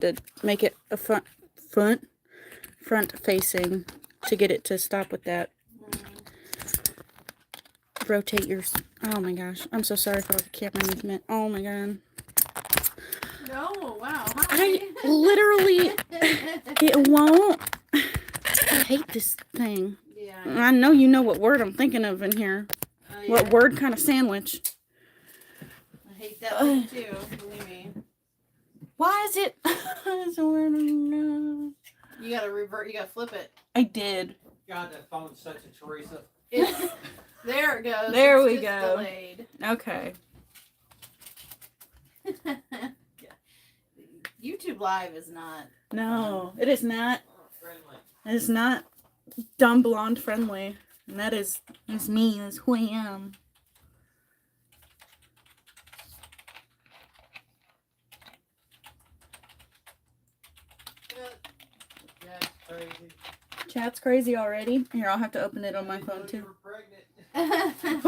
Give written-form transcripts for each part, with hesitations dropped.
to make it a front facing to get it to stop with that. Rotate yours. Oh my gosh. I'm so sorry for all the camera movement. Oh my god. No, wow. I literally, it won't. I hate this thing. Yeah. I know you know what word I'm thinking of in here. Oh, yeah. What word kind of sandwich? I hate that thing too, believe me. Why is it? You gotta revert, you gotta flip it. I did. God, that phone's such a Teresa. There it goes. There it's we go. Delayed. Okay. YouTube Live is not. No, it is not. Friendly. It is not dumb blonde friendly. And that is me. That's who I am. Yeah, crazy. Chat's crazy already. Here, I'll have to open it on my phone too. Yeah, I'm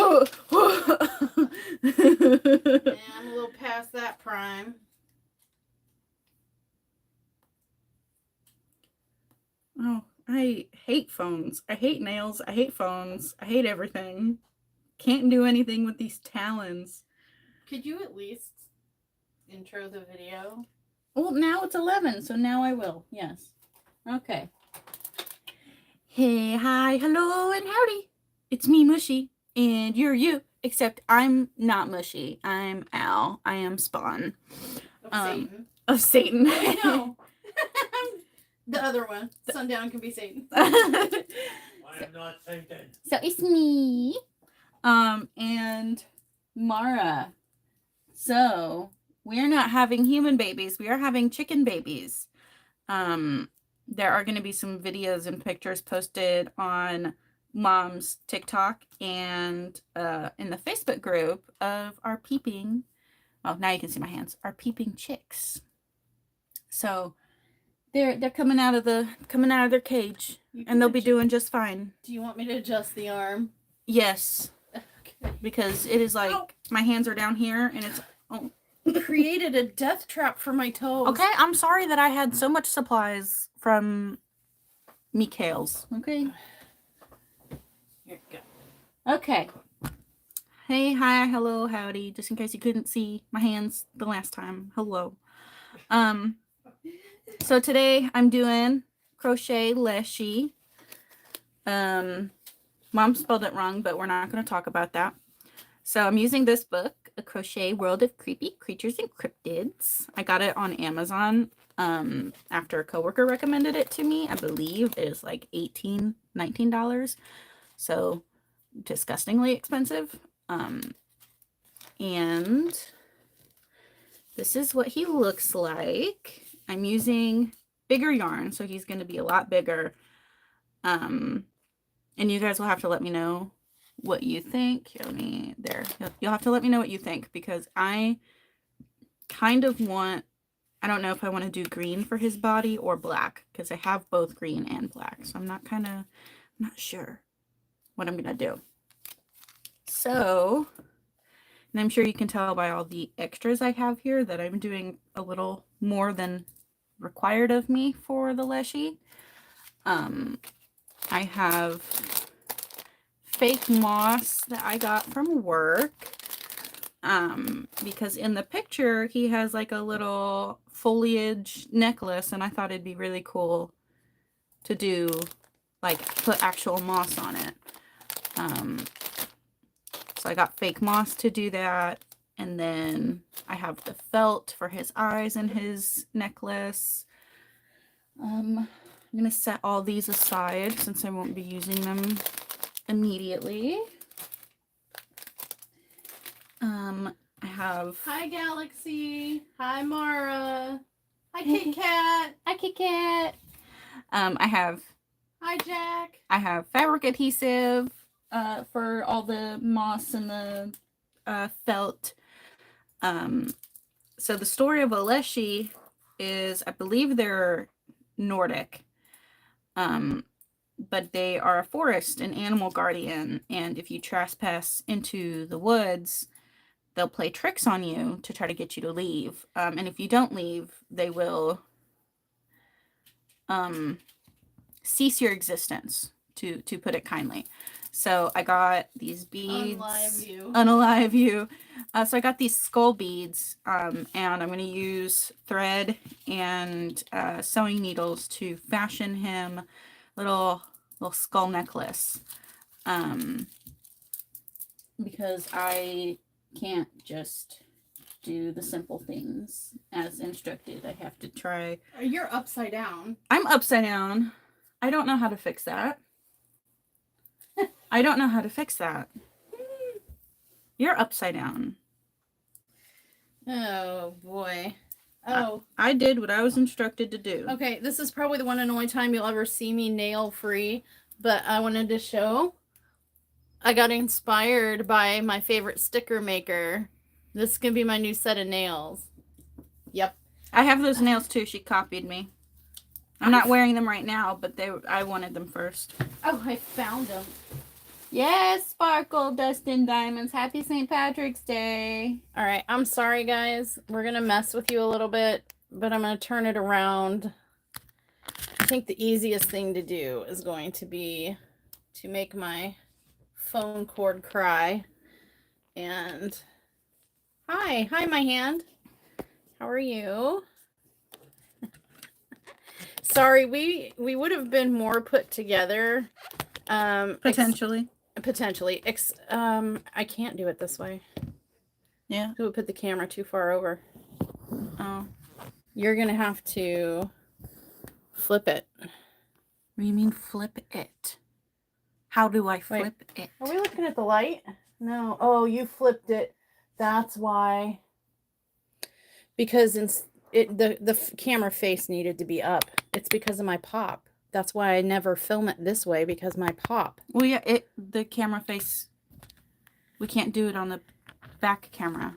a little past that prime. Oh, I hate phones. I hate nails. I hate phones. I hate everything. Can't do anything with these talons. Could you at least intro the video? Well, now it's 11, so now I will. Yes. Okay. Hey, hi, hello, and howdy. It's me, Mushy, and you're you, except I'm not Mushy. I'm Al. I am Spawn. Of Satan. Of Satan. I know. The other one. Sundown can be Satan. I am not Satan. So it's me. And Mara. So we're not having human babies. We are having chicken babies. There are going to be some videos and pictures posted on Mom's TikTok and in the Facebook group of our peeping. Oh, now you can see my hands. Our peeping chicks. So they're coming out of their cage, and they'll be doing just fine. Do you want me to adjust the arm? Yes. Okay. Because it is like, my hands are down here, and it's created a death trap for my toes. Okay, I'm sorry that I had so much supplies from Mikhail's. Okay. Here we go. Okay. Hey, hi, hello, howdy. Just in case you couldn't see my hands the last time. Hello. So today I'm doing Crochet Lechy. Mom spelled it wrong, but we're not going to talk about that. So I'm using this book, A Crochet World of Creepy Creatures and Cryptids. I got it on Amazon after a coworker recommended it to me. I believe it is like $18, $19. So disgustingly expensive. And this is what he looks like. I'm using bigger yarn, so he's going to be a lot bigger. And you guys will have to let me know what you think. Here, you'll have to let me know what you think, because I kind of want, I don't know if I want to do green for his body or black, because I have both green and black, so I'm not sure what I'm gonna do. So, and I'm sure you can tell by all the extras I have here that I'm doing a little more than required of me for the Lechy. I have fake moss that I got from work, because in the picture he has like a little foliage necklace, and I thought it'd be really cool to do, like, put actual moss on it. So I got fake moss to do that, and then I have the felt for his eyes and his necklace. I'm gonna set all these aside since I won't be using them immediately. I have... Hi, Galaxy. Hi, Mara. Hi, Kit Kat. Hi, Kit Kat. I have... Hi, Jack. I have fabric adhesive for all the moss and the felt. So the story of a Lechy is, I believe they're Nordic. But they are a forest and animal guardian, and if you trespass into the woods, they'll play tricks on you to try to get you to leave. And if you don't leave, they will cease your existence, to put it kindly. So I got these beads. Unalive you. Unalive you. So I got these skull beads, and I'm going to use thread and sewing needles to fashion him little skull necklace. Because I can't just do the simple things as instructed. I have to try. You're upside down. I'm upside down. I don't know how to fix that. I don't know how to fix that. You're upside down. Oh boy. Oh. I did what I was instructed to do. Okay, this is probably the one and only time you'll ever see me nail free, but I wanted to show. I got inspired by my favorite sticker maker. This is going to be my new set of nails. Yep. I have those nails too. She copied me. I'm not wearing them right now, but I wanted them first. Oh, I found them. Yes, sparkle, dust, and diamonds. Happy St. Patrick's Day. All right, I'm sorry, guys. We're going to mess with you a little bit, but I'm going to turn it around. I think the easiest thing to do is going to be to make my phone cord cry. And hi, my hand. How are you? Sorry, we would have been more put together. Potentially. Potentially. I can't do it this way. Yeah. It would put the camera too far over. Oh. You're gonna have to flip it. What do you mean flip it? How do I flip it? Are we looking at the light? No. Oh, you flipped it. That's why. Because the camera face needed to be up. It's because of my pop. That's why I never film it this way, because my pop. Well, yeah, the camera face, we can't do it on the back camera.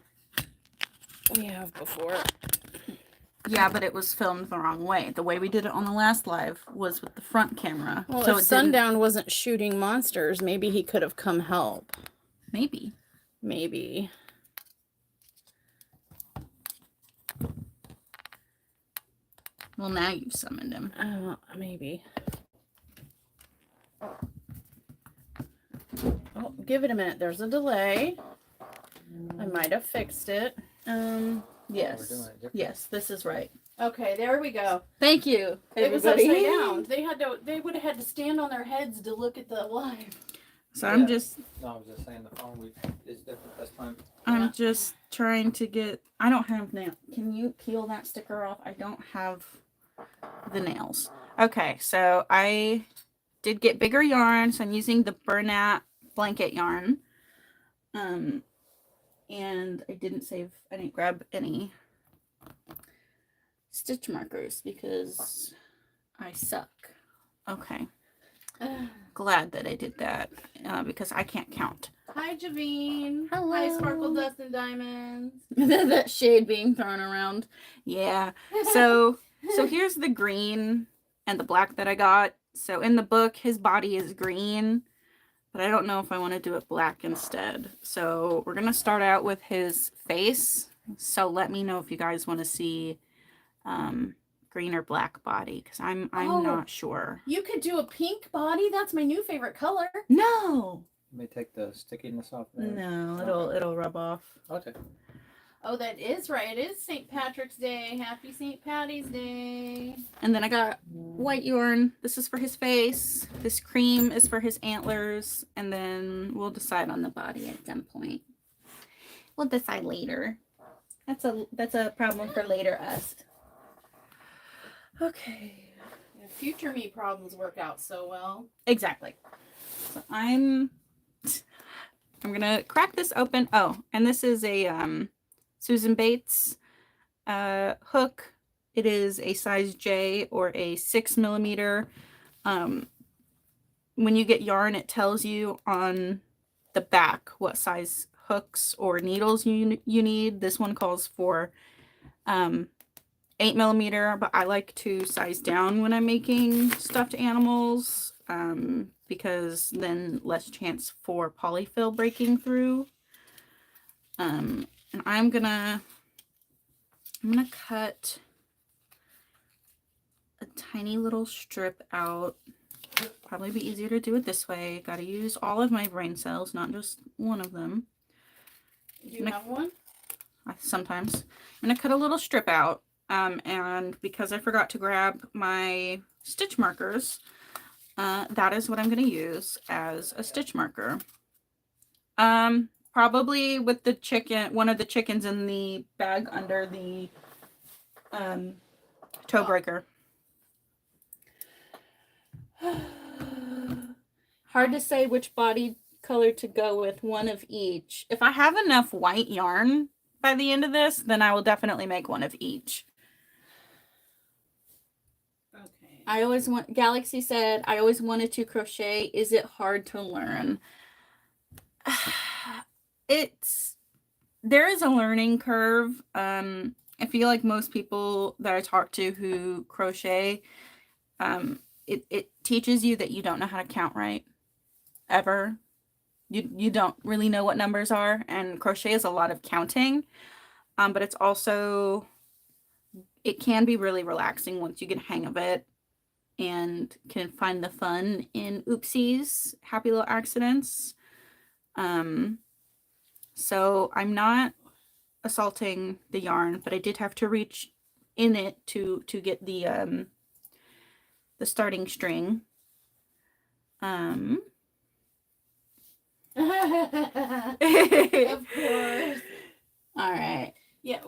We have before. Yeah, but it was filmed the wrong way. The way we did it on the last live was with the front camera. Well, so if Sundown wasn't shooting monsters, maybe he could have come help. Maybe. Maybe. Well, now you've summoned him. Maybe. Oh, give it a minute. There's a delay. I might have fixed it. Yes. Yes, this is right. Okay, there we go. Thank you. It was upside down. They would have had to stand on their heads to look at the live. So Yeah. I'm just No, I was just saying the phone is different this time. I'm just trying to get I don't have nails. Can you peel that sticker off? I don't have the nails. Okay, so I did get bigger yarn, so I'm using the Bernat blanket yarn. And I didn't grab any stitch markers because I suck. Okay. Glad that I did that because I can't count. Hi, Javine. Hello. Hi, Sparkle, Dust, and Diamonds. That shade being thrown around. Yeah. So here's the green and the black that I got. So in the book, his body is green, but I don't know if I want to do it black instead. So we're going to start out with his face. So let me know if you guys want to see green or black body, because I'm not sure. You could do a pink body. That's my new favorite color. No. Let me take the stickiness off there. No, it'll rub off. Okay. Oh, that is right. It is St. Patrick's Day. Happy St. Patty's Day. And then I got white yarn. This is for his face. This cream is for his antlers. And then we'll decide on the body at some point. We'll decide later. That's a problem for later us. Okay. Yeah, future me problems work out so well. Exactly. So I'm gonna crack this open. Oh, and this is a Susan Bates hook. It is a size J or a 6mm. When you get yarn, it tells you on the back what size hooks or needles you need. This one calls for 8mm, but I like to size down when I'm making stuffed animals because then less chance for polyfill breaking through. And I'm gonna cut a tiny little strip out. Probably be easier to do it this way. Got to use all of my brain cells, not just one of them. Do you have one? Sometimes. I'm going to cut a little strip out. And because I forgot to grab my stitch markers, that is what I'm going to use as a stitch marker. Probably with the chicken, one of the chickens in the bag under the toe breaker. Hard to say which body color to go with, one of each. If I have enough white yarn by the end of this, then I will definitely make one of each. Okay. I always want, Galaxy said, I always wanted to crochet. Is it hard to learn? There is a learning curve. I feel like most people that I talk to who crochet, it teaches you that you don't know how to count right, ever. You don't really know what numbers are, and crochet is a lot of counting, but it's also, it can be really relaxing once you get a hang of it and can find the fun in oopsies, happy little accidents. So I'm not assaulting the yarn, but I did have to reach in it to get the starting string. Of course. All right. Yeah,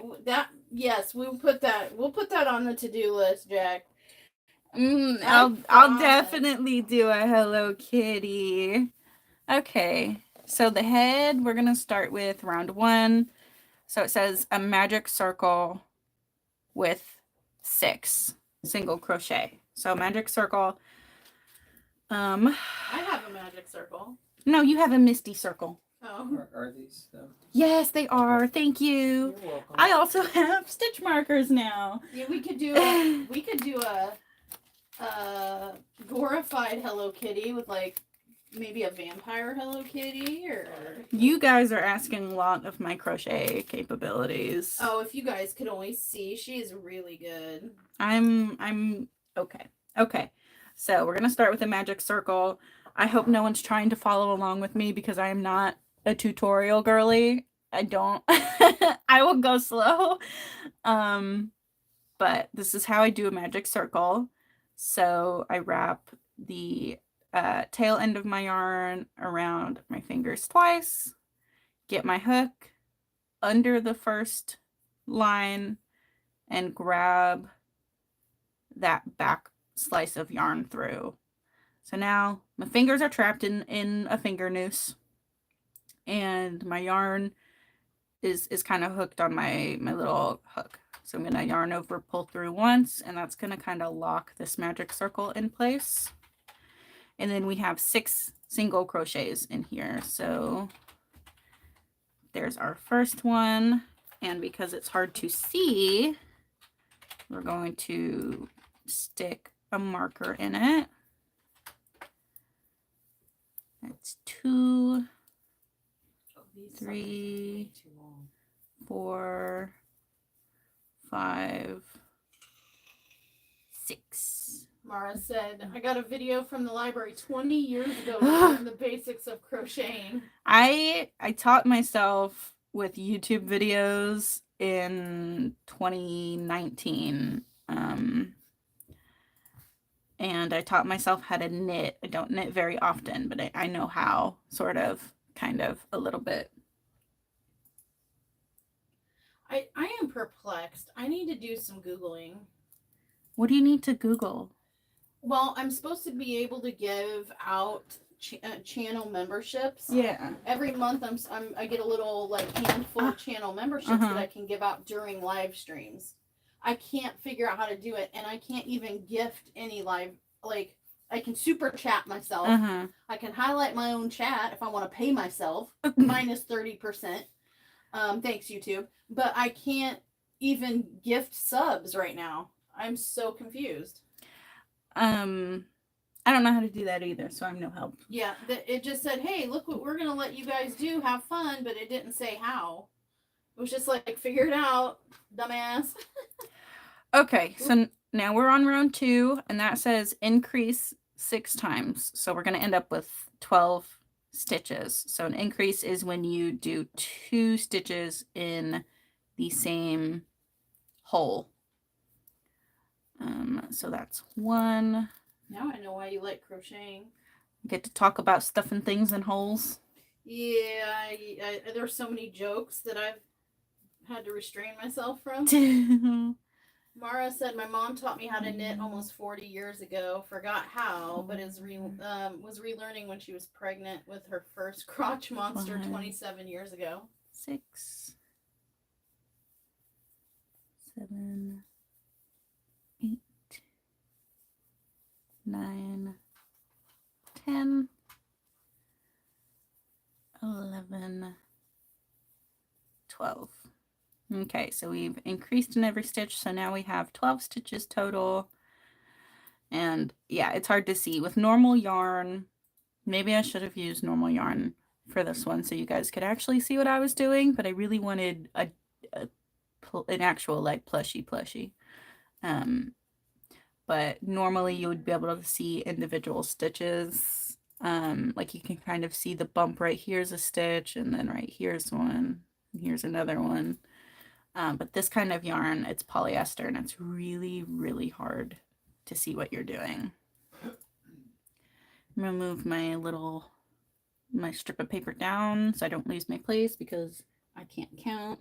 yes, we'll put that on the to-do list, Jack. I'll definitely do a Hello Kitty. Okay. So the head, we're going to start with round 1. So it says a magic circle with 6 single crochet. So magic circle. I have a magic circle. No, you have a misty circle. Oh. Are these them? Yes, they are. Thank you. You're welcome. I also have stitch markers now. Yeah, we could do a glorified Hello Kitty with like maybe a vampire Hello Kitty, or You guys are asking a lot of my crochet capabilities. oh, if you guys could only see, she is really good. I'm okay. Okay. So we're gonna start with a magic circle. I hope no one's trying to follow along with me because I am not a tutorial girly. I don't I will go slow. But this is how I do a magic circle. So I wrap the tail end of my yarn around my fingers twice, get my hook under the first line, and grab that back slice of yarn through. So now my fingers are trapped in a finger noose, and my yarn is kind of hooked on my little hook. So I'm going to yarn over, pull through once, and that's going to kind of lock this magic circle in place. And then we have 6 single crochets in here. So there's our first one. And because it's hard to see, we're going to stick a marker in it. That's 2, 3, 4, 5, 6. Mara said, I got a video from the library 20 years ago on the basics of crocheting. I taught myself with YouTube videos in 2019. And I taught myself how to knit. I don't knit very often, but I know how, sort of, kind of, a little bit. I am perplexed. I need to do some Googling. What do you need to Google? Well, I'm supposed to be able to give out channel memberships. Yeah. Every month I get a little like handful of channel memberships that I can give out during live streams. I can't figure out how to do it, and I can't even gift any live, like I can super chat myself. I can highlight my own chat if I want to pay myself minus 30%. Thanks YouTube. But I can't even gift subs right now. I'm so confused. I don't know how to do that either, so I'm no help. Yeah, it just said, hey, look what we're going to let you guys do. Have fun, but it didn't say how. It was just like, figure it out, dumbass. Okay, so now we're on round 2, and that says increase 6 times. So we're going to end up with 12 stitches. So an increase is when you do 2 stitches in the same hole. So that's 1. Now I know why you like crocheting. Get to talk about stuffing things in holes. Yeah, there's so many jokes that I've had to restrain myself from. Mara said my mom taught me how to knit almost 40 years ago. Forgot how, but was relearning when she was pregnant with her first crotch monster 27 years ago. 6, 7, 8, 9, 10, 11, 12. Okay, so we've increased in every stitch, so now we have 12 stitches total. And yeah, it's hard to see. With normal yarn, maybe I should have used normal yarn for this one so you guys could actually see what I was doing, but I really wanted an actual like plushie. But normally you would be able to see individual stitches. Like you can kind of see the bump right here's a stitch, and then right here's one, and here's another one. But this kind of yarn, it's polyester, and it's really, really hard to see what you're doing. I'm gonna move my strip of paper down so I don't lose my place because I can't count.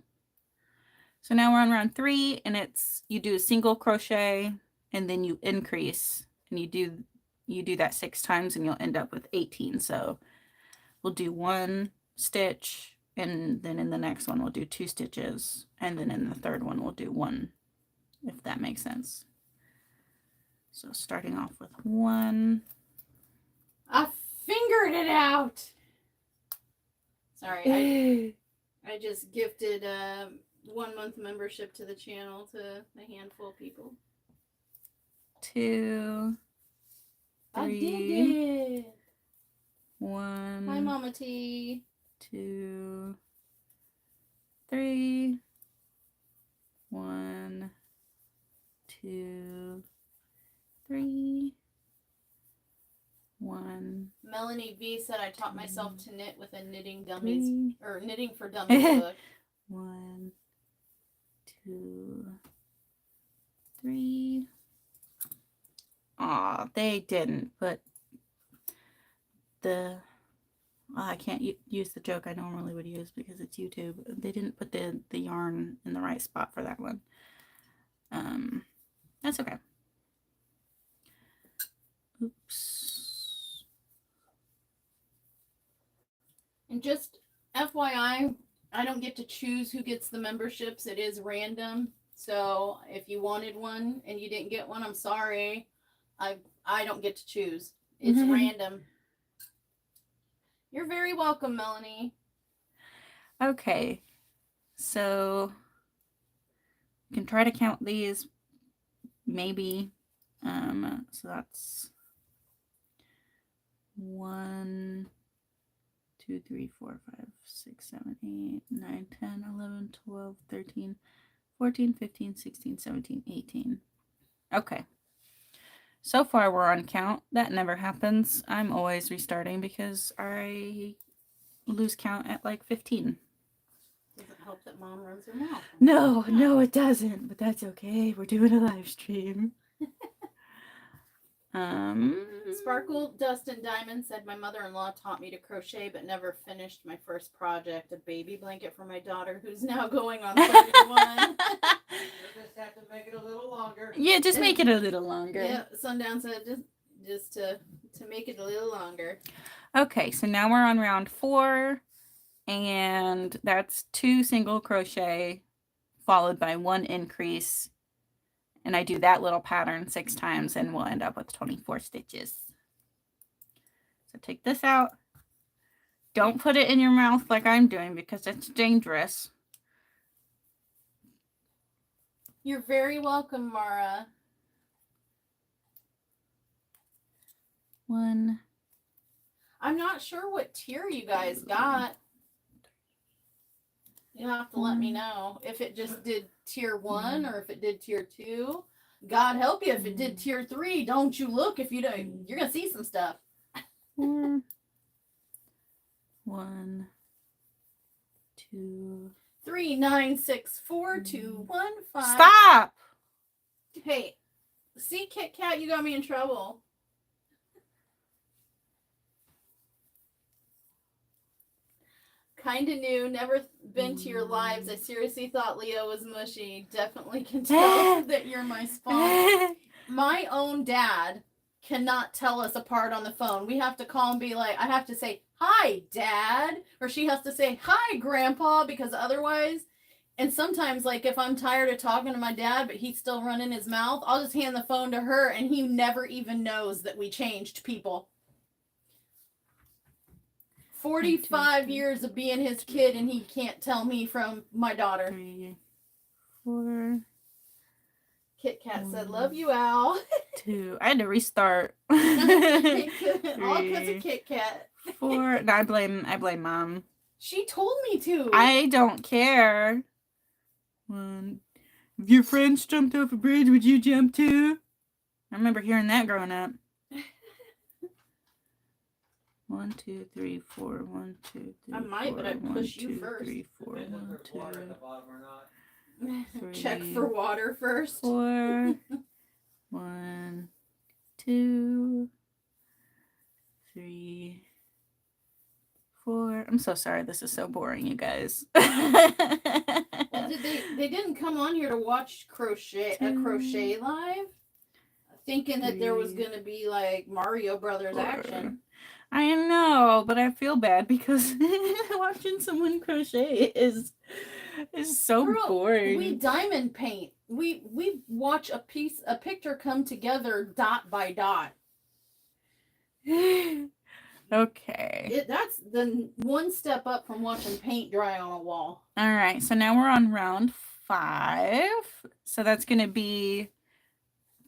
So now we're on round 3, and you do a single crochet and then you increase, and you do that 6 times and you'll end up with 18. So we'll do 1 stitch, and then in the next one we'll do 2 stitches, and then in the third one we'll do 1, if that makes sense. So starting off with 1. I fingered it out. Sorry, I just gifted 1 month membership to the channel to a handful of people. 2, 3. I did it. 1. Hi, Mama T. 2, 3. 1, 2, 3. 1. Melanie V said I taught myself to knit with a knitting dummies or knitting for dummies book. 1, 2, 3. Aw, they didn't put the. I can't use the joke I normally would use because it's YouTube. They didn't put the yarn in the right spot for that one. That's okay. Oops. And just FYI, I don't get to choose who gets the memberships. It is random. So if you wanted one and you didn't get one, I'm sorry. I don't get to choose. It's random. You're very welcome, Melanie. Okay. So you can try to count these maybe. So that's 1, 2, 3, 4, 5, 6, 7, 8, 9, 10, 11, 12, 13, 14, 15, 16, 17, 18. Okay. So far we're on count. That never happens. I'm always restarting because I lose count at like 15. Doesn't help that Mom runs her mouth. No, it doesn't. But that's okay. We're doing a live stream. Sparkle, Dust, and Diamond said my mother-in-law taught me to crochet but never finished my first project, a baby blanket for my daughter who's now going on 31. You just have to make it a little longer. Yeah, just make it a little longer. Yeah, Sundown said just to make it a little longer. Okay, so now we're on round 4, and that's 2 single crochet followed by 1 increase. And I do that little pattern 6 times, and we'll end up with 24 stitches. So take this out. Don't put it in your mouth like I'm doing because it's dangerous. You're very welcome, Mara. 1. I'm not sure what tier you guys got. You'll have to let me know if it just did tier 1 or if it did tier 2. God help you if it did tier 3. Don't you look if you don't. You're gonna see some stuff. 4, 1, 2. 3, 9, 6, 4, 2, 1, 5. Stop! Hey, see, Kit Kat, you got me in trouble. Kinda new, never been to your lives. I seriously thought Leah was mushy. Definitely can tell that you're my spawn. My own dad cannot tell us apart on the phone. We have to call and be like, I have to say, hi, Dad. Or she has to say, hi, Grandpa, because otherwise, and sometimes, like, if I'm tired of talking to my dad, but he's still running his mouth, I'll just hand the phone to her, and he never even knows that we changed people. 45 years of being his kid, and he can't tell me from my daughter. 3, 4. Kit Kat said, love you, Al. 2. I had to restart. All because of Kit Kat. 4. No, I blame Mom. She told me to. I don't care. 1. If your friends jumped off a bridge, would you jump too? I remember hearing that growing up. 1, 2, 3, 4. 1, 2, 3. I might, 4, but I'd 1, push you 2, first. 3, 4. Depends if 1, there's 2, water at the bottom or not. 3, Check for water first. 4. 1, 2, 3, 4. I'm so sorry. This is so boring, you guys. Well, they didn't come on here to watch crochet live, thinking that there was gonna be like Mario Brothers 4. action. I know, but I feel bad because watching someone crochet is so Girl, boring. we diamond paint. We watch a picture come together dot by dot. Okay. That's the one step up from watching paint dry on a wall. All right. So now we're on round 5. So that's going to be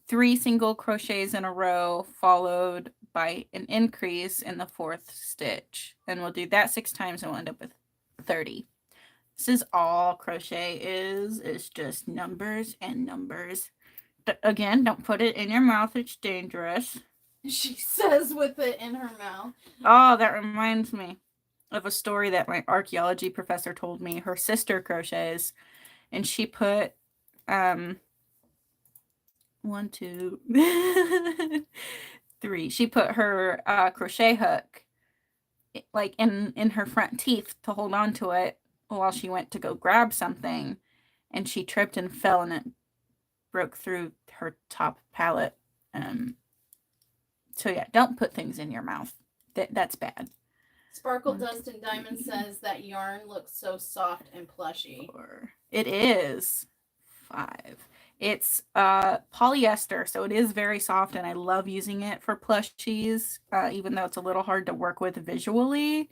3 single crochets in a row followed by an increase in the 4th stitch. And we'll do that 6 times and we'll end up with 30. This is all crochet is. It's just numbers and numbers. Again, don't put it in your mouth. It's dangerous. She says with it in her mouth. Oh, that reminds me of a story that my archaeology professor told me. Her sister crochets, and she put 1, 2, 3. She put her crochet hook like in her front teeth to hold on to it while she went to go grab something, and she tripped and fell, and it broke through her top palate. So yeah, don't put things in your mouth. That's bad. Sparkle Dust and Diamond says that yarn looks so soft and plushy. 4. It is 5. It's polyester, so it is very soft, and I love using it for plushies, even though it's a little hard to work with visually.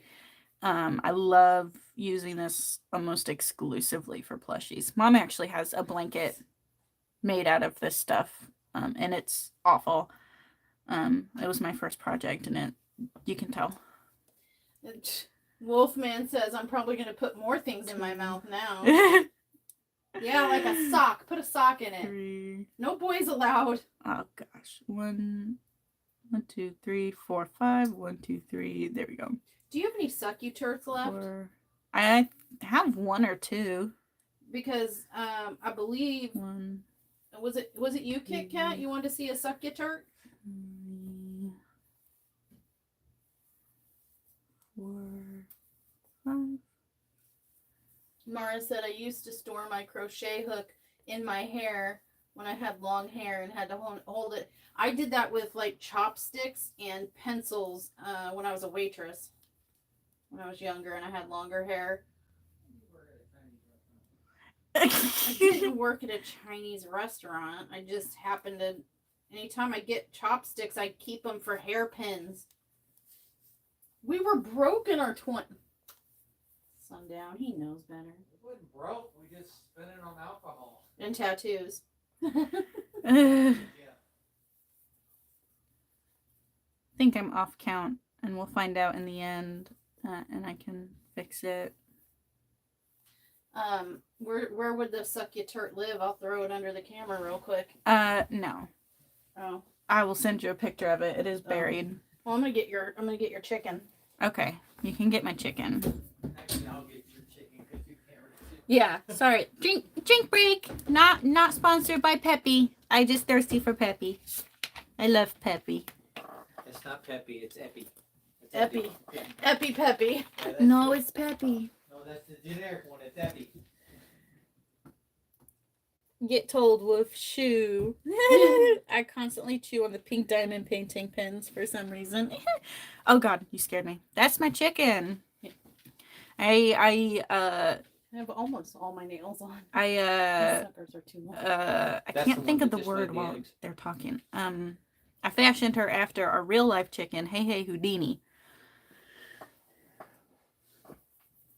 I love using this almost exclusively for plushies. Mom actually has a blanket made out of this stuff, and it's awful. It was my first project, and you can tell. Wolfman says I'm probably going to put more things in my mouth now. Yeah, like a sock. Put a sock in it. 3. No boys allowed. Oh gosh. 1, 2, 3, 4, 5. 1, 2, 3. There we go. Do you have any succuturts left? 4. I have 1 or 2. Because I believe 1. Was it you, Kit Kat? You wanted to see a succuturt? 3, 4, 5. Mara said I used to store my crochet hook in my hair when I had long hair and had to hold it. I did that with like chopsticks and pencils when I was a waitress. When I was younger and I had longer hair. I didn't work at a Chinese restaurant. I just happened to, anytime I get chopsticks, I keep them for hairpins. We were broke in our 20s. Sundown, he knows better. It wasn't broke. We just spent it on alcohol. And tattoos. Yeah. I think I'm off count, and we'll find out in the end, and I can fix it. Where would the suck you turt live? I'll throw it under the camera real quick. No. Oh. I will send you a picture of it. It is buried. Well, I'm gonna get your chicken. Okay, you can get my chicken. Actually, I'll get your chicken because you can't really. Yeah, sorry. Drink break. Not sponsored by Peppy. I just thirsty for Peppy. I love Peppy. It's not Peppy, it's Epi. It's Epi. Yeah. Epi Peppy. Yeah, that's No, the- it's Peppy. No, that's the generic one. It's Epi. Get told with shoe. I constantly chew on the pink diamond painting pins for some reason. Oh God, you scared me. That's my chicken. I have almost all my nails on. I suckers are too long. I That's can't the think one of that the just laid word the while eggs. they're talking. I fashioned her after a real life chicken. Hey Houdini.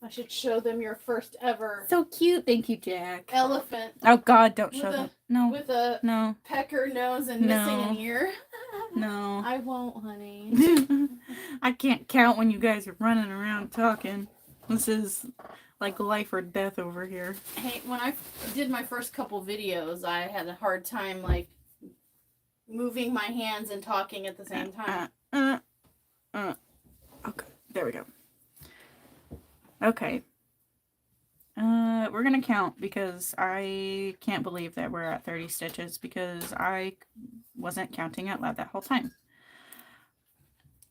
I should show them your first ever So cute. Thank you, Jack. elephant Oh God, don't With show a- them. No. with a No. pecker nose and missing an No. ear. No. I won't, honey. I can't count when you guys are running around talking. This is like life or death over here. Hey, when I did my first couple videos, I had a hard time like moving my hands and talking at the same time. Okay, there we go. Okay. We're gonna count because I can't believe that we're at 30 stitches because I wasn't counting out loud that whole time.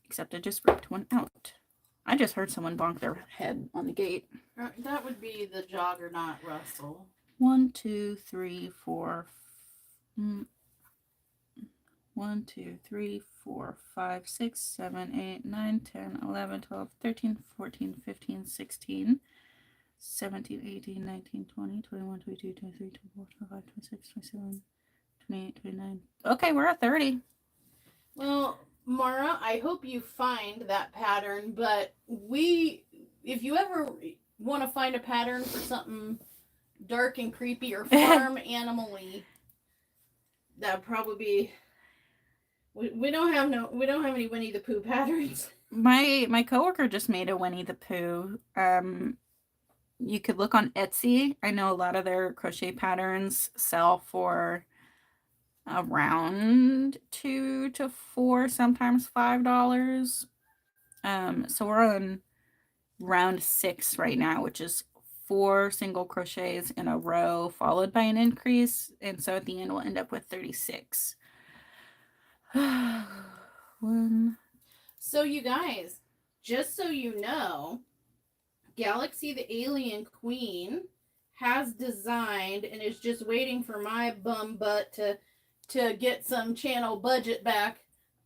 Except I just ripped one out. I just heard someone bonk their head on the gate. That would be the Juggernaut Russell. 1, 2, 3, 4. 1, 2, 3, 4, 5, 6, 7, 8, 9, 10, 11, 12, 13, 14, 15, 16, 17, 18, 19, 20, 21, 22, 23, 24, 25, 26, 27, 28, 29. Okay, we're at 30. Well, Mara, I hope you find that pattern, but if you ever want to find a pattern for something dark and creepy or farm animal-y, that'd probably be. We don't have any Winnie the Pooh patterns. My coworker just made a Winnie the Pooh. You could look on Etsy. I know a lot of their crochet patterns sell for around $2 to $4, sometimes $5. So we're on round 6 right now, which is 4 single crochets in a row followed by an increase, and so at the end we'll end up with 36. 1. So you guys, just so you know, Galaxy the Alien Queen has designed and is just waiting for my bum butt to get some channel budget back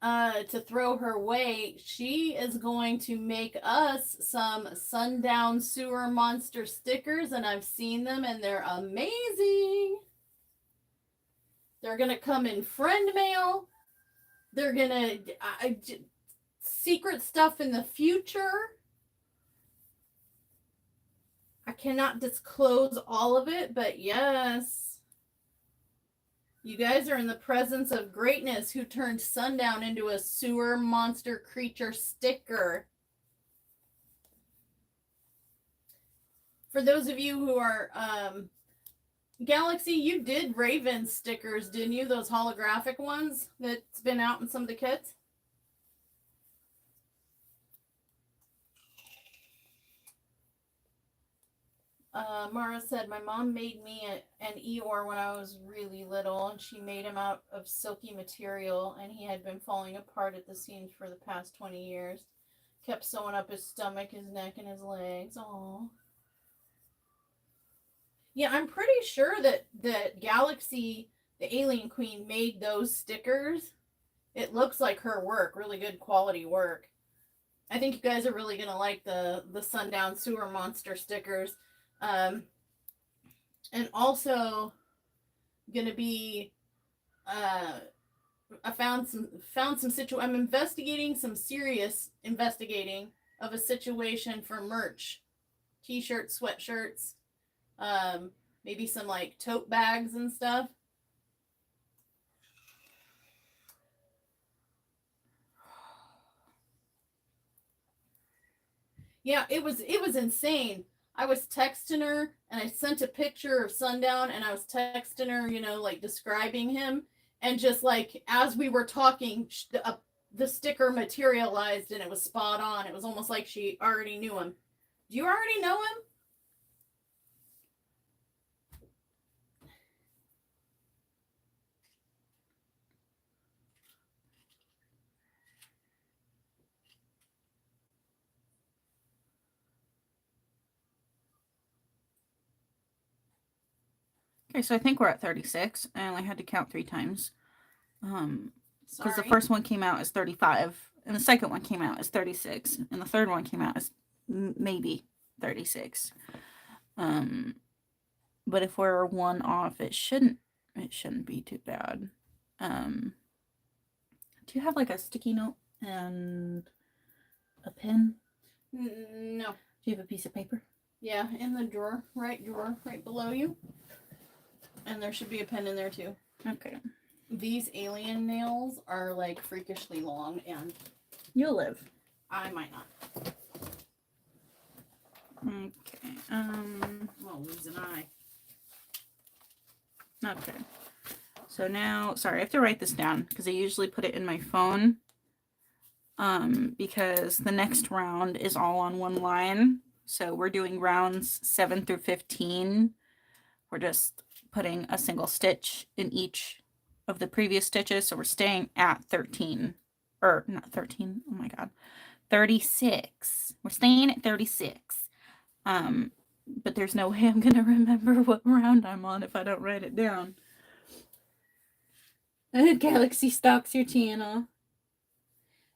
to throw her way. She is going to make us some Sundown Sewer Monster stickers, and I've seen them and they're amazing. They're gonna come in friend mail. They're gonna secret stuff in the future. I cannot disclose all of it, but yes. You guys are in the presence of greatness who turned Sundown into a sewer monster creature sticker. For those of you who are Galaxy, you did Raven stickers, didn't you? Those holographic ones that's been out in some of the kits. Mara said, my mom made me an Eeyore when I was really little, and she made him out of silky material, and he had been falling apart at the seams for the past 20 years. Kept sewing up his stomach, his neck, and his legs. Aww. Yeah, I'm pretty sure that Galaxy, the Alien Queen, made those stickers. It looks like her work, really good quality work. I think you guys are really going to like the Sundown Sewer Monster stickers. And also going to be, I found some I'm investigating some serious investigating of a situation for merch, t-shirts, sweatshirts, maybe some like tote bags and stuff. Yeah, it was insane. I was texting her and I sent a picture of Sundown and I was texting her, you know, like describing him. And just like as we were talking, the sticker materialized and it was spot on. It was almost like she already knew him. Do you already know him? Okay, so I think we're at 36. I only had to count 3 times. Because the Sorry. first one came out as 35, and the second one came out as 36, and the third one came out as maybe 36. But if we're 1 off, it shouldn't be too bad. Do you have like a sticky note and a pen? No. Do you have a piece of paper? Yeah, in the drawer, right below you. And there should be a pen in there too. Okay. These alien nails are like freakishly long, and You'll live. I might not. Okay. I'll lose an eye. Okay. So now, sorry, I have to write this down because I usually put it in my phone. Because the next round is all on one line. So we're doing rounds 7 through 15. We're just putting a single stitch in each of the previous stitches. So we're staying at 13. Or not 13. Oh my god. 36. We're staying at 36. But there's no way I'm gonna remember what round I'm on if I don't write it down. Galaxy stalks your channel.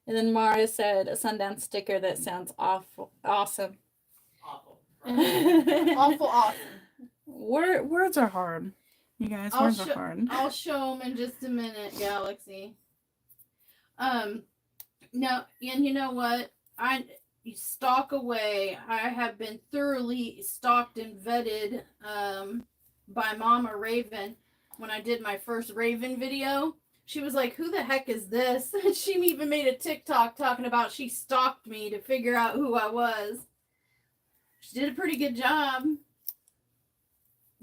And then Mara said a Sundown sticker that sounds awful awesome. Awful. Awful awesome. Words are hard. You guys, words are hard. I'll show them in just a minute, Galaxy. Now, and you know what? You stalk away. I have been thoroughly stalked and vetted by Mama Raven. When I did my first Raven video, she was like, "Who the heck is this?" And she even made a TikTok talking about she stalked me to figure out who I was. She did a pretty good job.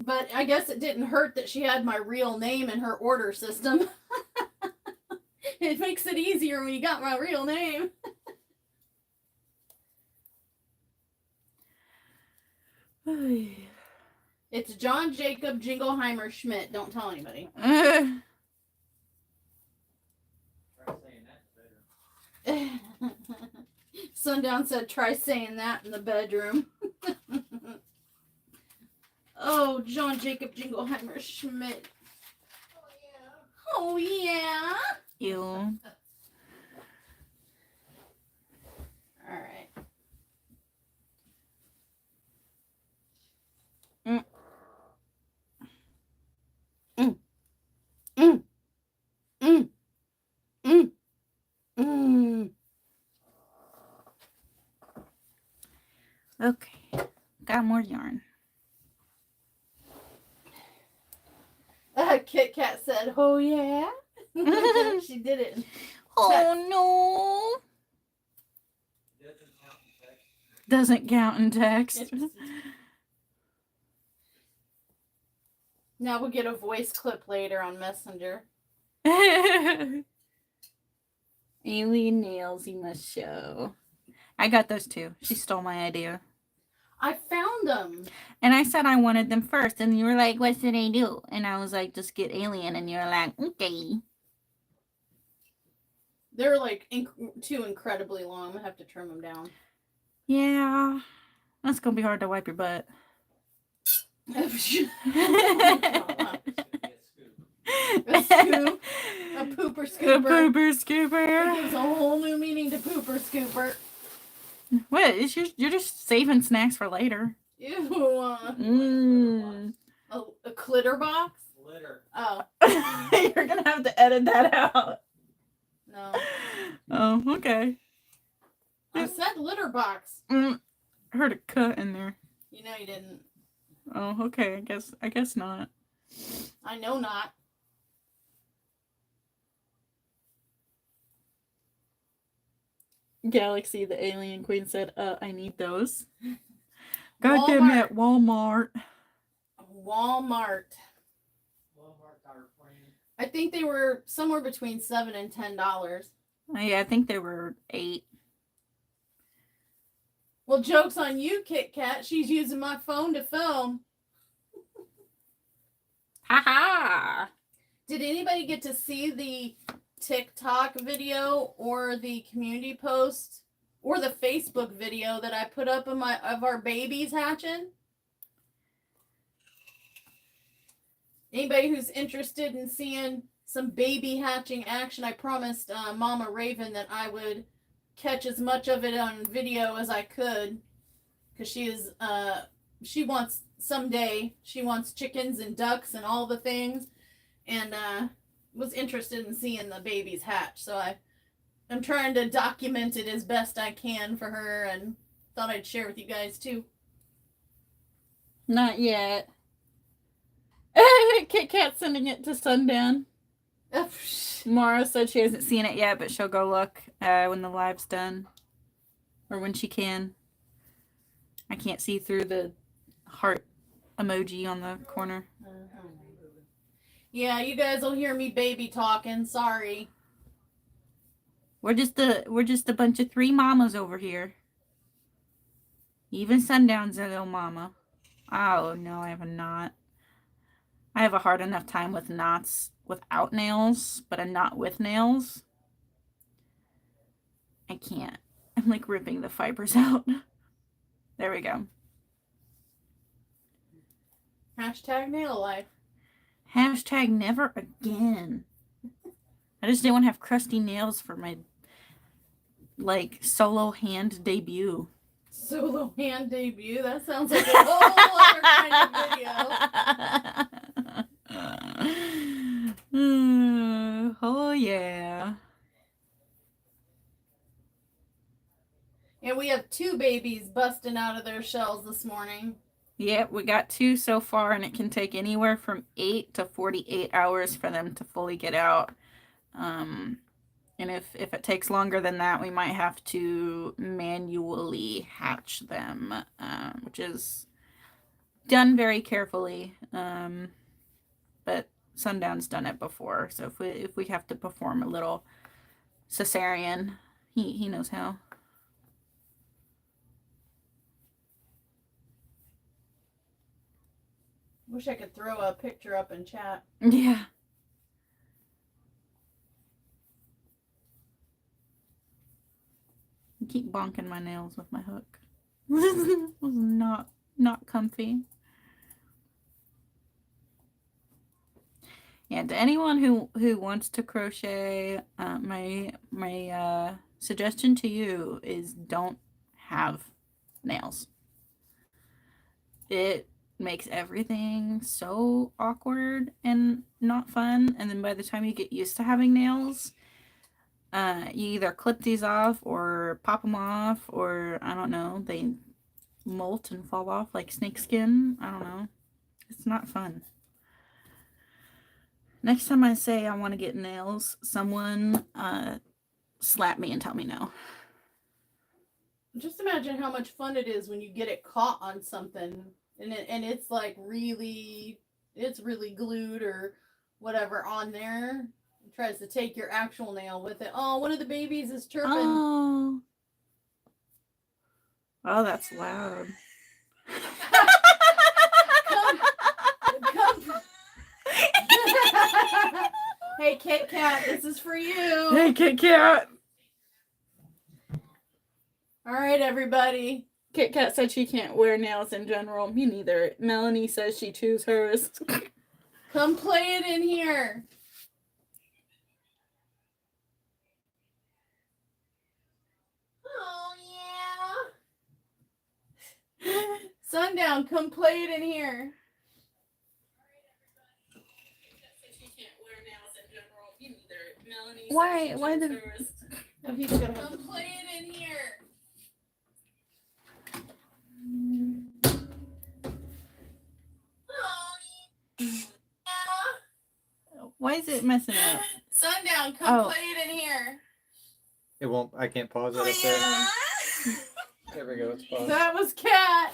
But I guess it didn't hurt that she had my real name in her order system. It makes it easier when you got my real name. It's John Jacob Jingleheimer Schmidt. Don't tell anybody. Try saying that better. Sundown said, "Try saying that in the bedroom." Oh, John Jacob Jingleheimer Schmidt. Oh, yeah. You. All right. Okay. Got more yarn. Kit Kat said, "Oh, yeah." She did it. Oh no. Doesn't count in text. Now we'll get a voice clip later on Messenger. Alien nails you must show. I got those too. She stole my idea. I found them. And I said I wanted them first. And you were like, what should I do? And I was like, just get alien. And you were like, okay. They're like too incredibly long. I'm going to have to trim them down. Yeah. That's going to be hard to wipe your butt. A scoop. A pooper scooper. A pooper scooper. It gives a whole new meaning to pooper scooper. What? You're just saving snacks for later. Ew. A clitter box? Litter. Oh. You're going to have to edit that out. No. Oh, okay. I said litter box. I heard a cut in there. You know you didn't. Oh, okay. I guess not. I know not. Galaxy, the alien queen said, I need those. God damn it, Walmart. Walmart. Walmart, our friend. I think they were somewhere between $7 and $10. Yeah, I think they were 8. Well, joke's on you, Kit Kat. She's using my phone to film. Ha Did anybody get to see the TikTok video or the community post or the Facebook video that I put up of our babies hatching? Anybody who's interested in seeing some baby hatching action, I promised Mama Raven that I would catch as much of it on video as I could, because she wants someday, she wants chickens and ducks and all the things, and was interested in seeing the babies hatch. So I'm trying to document it as best I can for her, and thought I'd share with you guys too. Not yet. Kit Kat's sending it to Sundown. Mara said she hasn't seen it yet, but she'll go look when the live's done. Or when she can. I can't see through the heart emoji on the corner. Yeah, you guys will hear me baby talking. Sorry. We're just a bunch of 3 mamas over here. Even Sundown's a little mama. Oh no, I have a knot. I have a hard enough time with knots without nails, but a knot with nails, I can't. I'm like ripping the fibers out. There we go. Hashtag nail life. Hashtag never again. I just didn't want to have crusty nails for my like solo hand debut. Solo hand debut? That sounds like a whole other kind of video. Oh yeah. And we have 2 babies busting out of their shells this morning. Yep, we got 2 so far, and it can take anywhere from 8 to 48 hours for them to fully get out. And if it takes longer than that, we might have to manually hatch them, which is done very carefully. But Sundown's done it before, so if we have to perform a little cesarean, he knows how. Wish I could throw a picture up in chat. Yeah. I keep bonking my nails with my hook. This was not comfy. Yeah, to anyone who wants to crochet, my suggestion to you is don't have nails. It makes everything so awkward and not fun, and then by the time you get used to having nails, you either clip these off or pop them off, or I don't know, they molt and fall off like snakeskin. I don't know. It's not fun. Next time I say I want to get nails, someone slap me and tell me no. Just imagine how much fun it is when you get it caught on something and it's like really glued or whatever on there. It tries to take your actual nail with it. Oh, one of the babies is chirping. Oh, that's loud. Come. Hey, Kit Kat, this is for you. Hey, Kit Kat. All right, everybody. Kit Kat said she can't wear nails in general. Me neither. Melanie says she chews hers. Come play it in here. Oh, yeah. Sundown, come play it in here. Why the... Oh, he's gonna come play it in here. Why is it messing up? Sundown, come play it in here. It won't. I can't pause it up there. There we go. It's paused. That was Cat.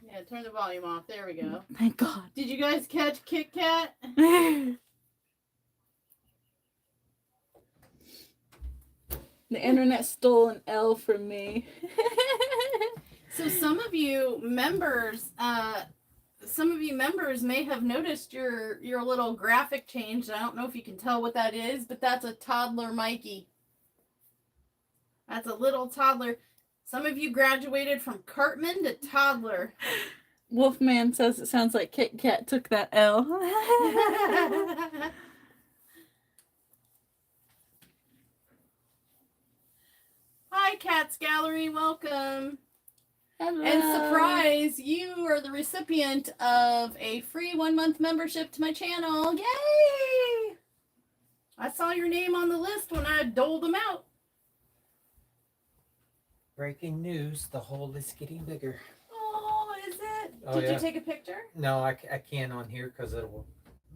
Yeah, turn the volume off. There we go. Thank God. Did you guys catch Kit Kat? The internet stole an L from me. So some of you members may have noticed your little graphic change. I don't know if you can tell what that is, but that's a toddler Mikey. That's a little toddler. Some of you graduated from Cartman to toddler. Wolfman says it sounds like Kit Kat took that L. Hi, Cats Gallery. Welcome. Hello. And surprise, you are the recipient of a free 1-month membership to my channel. Yay! I saw your name on the list when I doled them out. Breaking news: the hole is getting bigger. Oh, is it? Oh, Did yeah. you take a picture? No, I can't on here because it will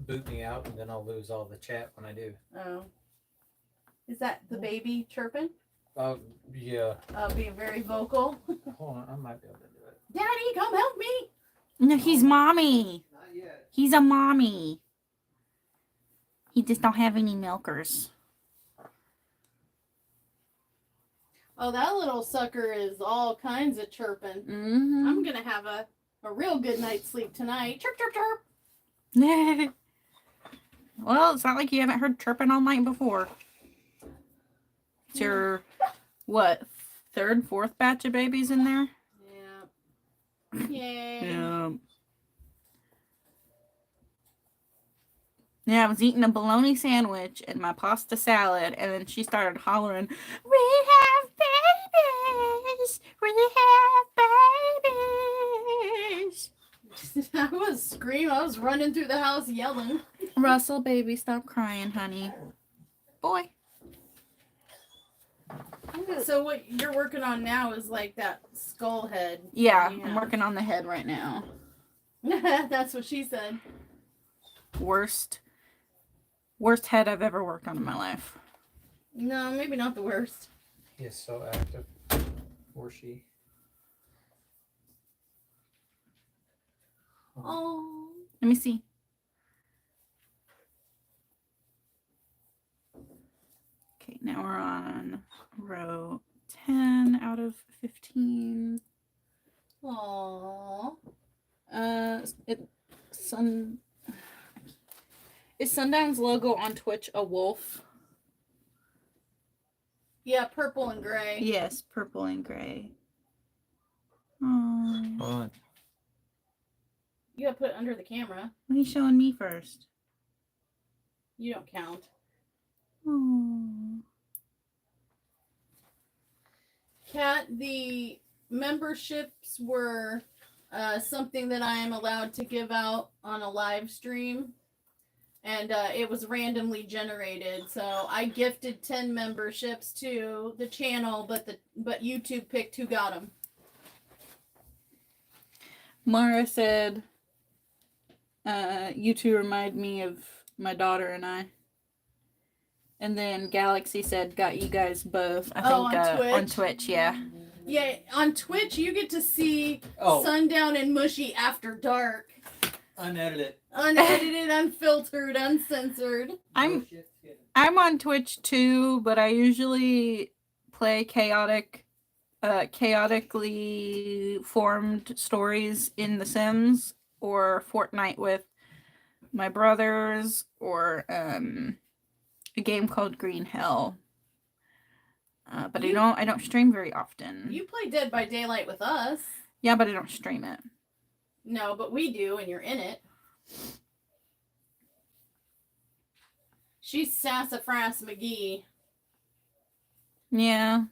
boot me out, and then I'll lose all the chat when I do. Oh. Is that the baby chirping? Oh yeah. Being very vocal. Hold on, I might be able to do it. Daddy, come help me. No, he's mommy. Not yet. He's a mommy. He just don't have any milkers. Oh, that little sucker is all kinds of chirping. Mm-hmm. I'm going to have a real good night's sleep tonight. Chirp, chirp, chirp. Well, it's not like you haven't heard chirping all night before. It's your, what, third, fourth batch of babies in there? Yeah. Yay. Yeah. Yeah, I was eating a bologna sandwich and my pasta salad, and then she started hollering, "We have babies! We have babies!" I was screaming. I was running through the house yelling. Russell, baby, stop crying, honey. Boy. So what you're working on now is like that skull head. Yeah, Yeah. I'm working on the head right now. That's what she said. Worst head I've ever worked on in my life. No, maybe not the worst. He is so active. Or she. Oh. Let me see. Okay, now we're on row 10 out of 15. Aww. Is Sundown's logo on Twitch a wolf? Yeah, purple and gray. Yes, purple and gray. Oh, Hold on. You gotta put it under the camera. he's showing me first. You don't count. Oh. Kat, the memberships were something that I am allowed to give out on a live stream. And it was randomly generated. So I gifted 10 memberships to the channel, but YouTube picked who got them. Mara said, you two remind me of my daughter and I. And then Galaxy said, got you guys both. I Oh, think on Twitch? on Twitch, yeah. Yeah, on Twitch you get to see Oh. Sundown and Mushy after dark. Unedited. Unedited, unfiltered, uncensored. I'm on Twitch too, but I usually play chaotically formed stories in The Sims or Fortnite with my brothers, or a game called Green Hell. But I don't stream very often. You play Dead by Daylight with us. Yeah, but I don't stream it. No, but we do, and you're in it. She's Sassafras McGee. Yeah.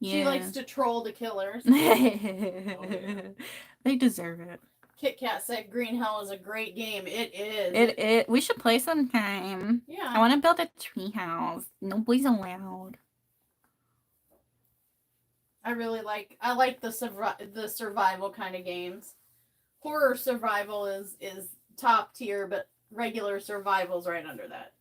She likes to troll the killers. They deserve it. Kit Kat said Green Hell is a great game. It is. It we should play sometime. I Yeah. want to build a tree house. Nobody's allowed. I like the survival kind of games. Horror survival is top tier, but regular survival's right under that.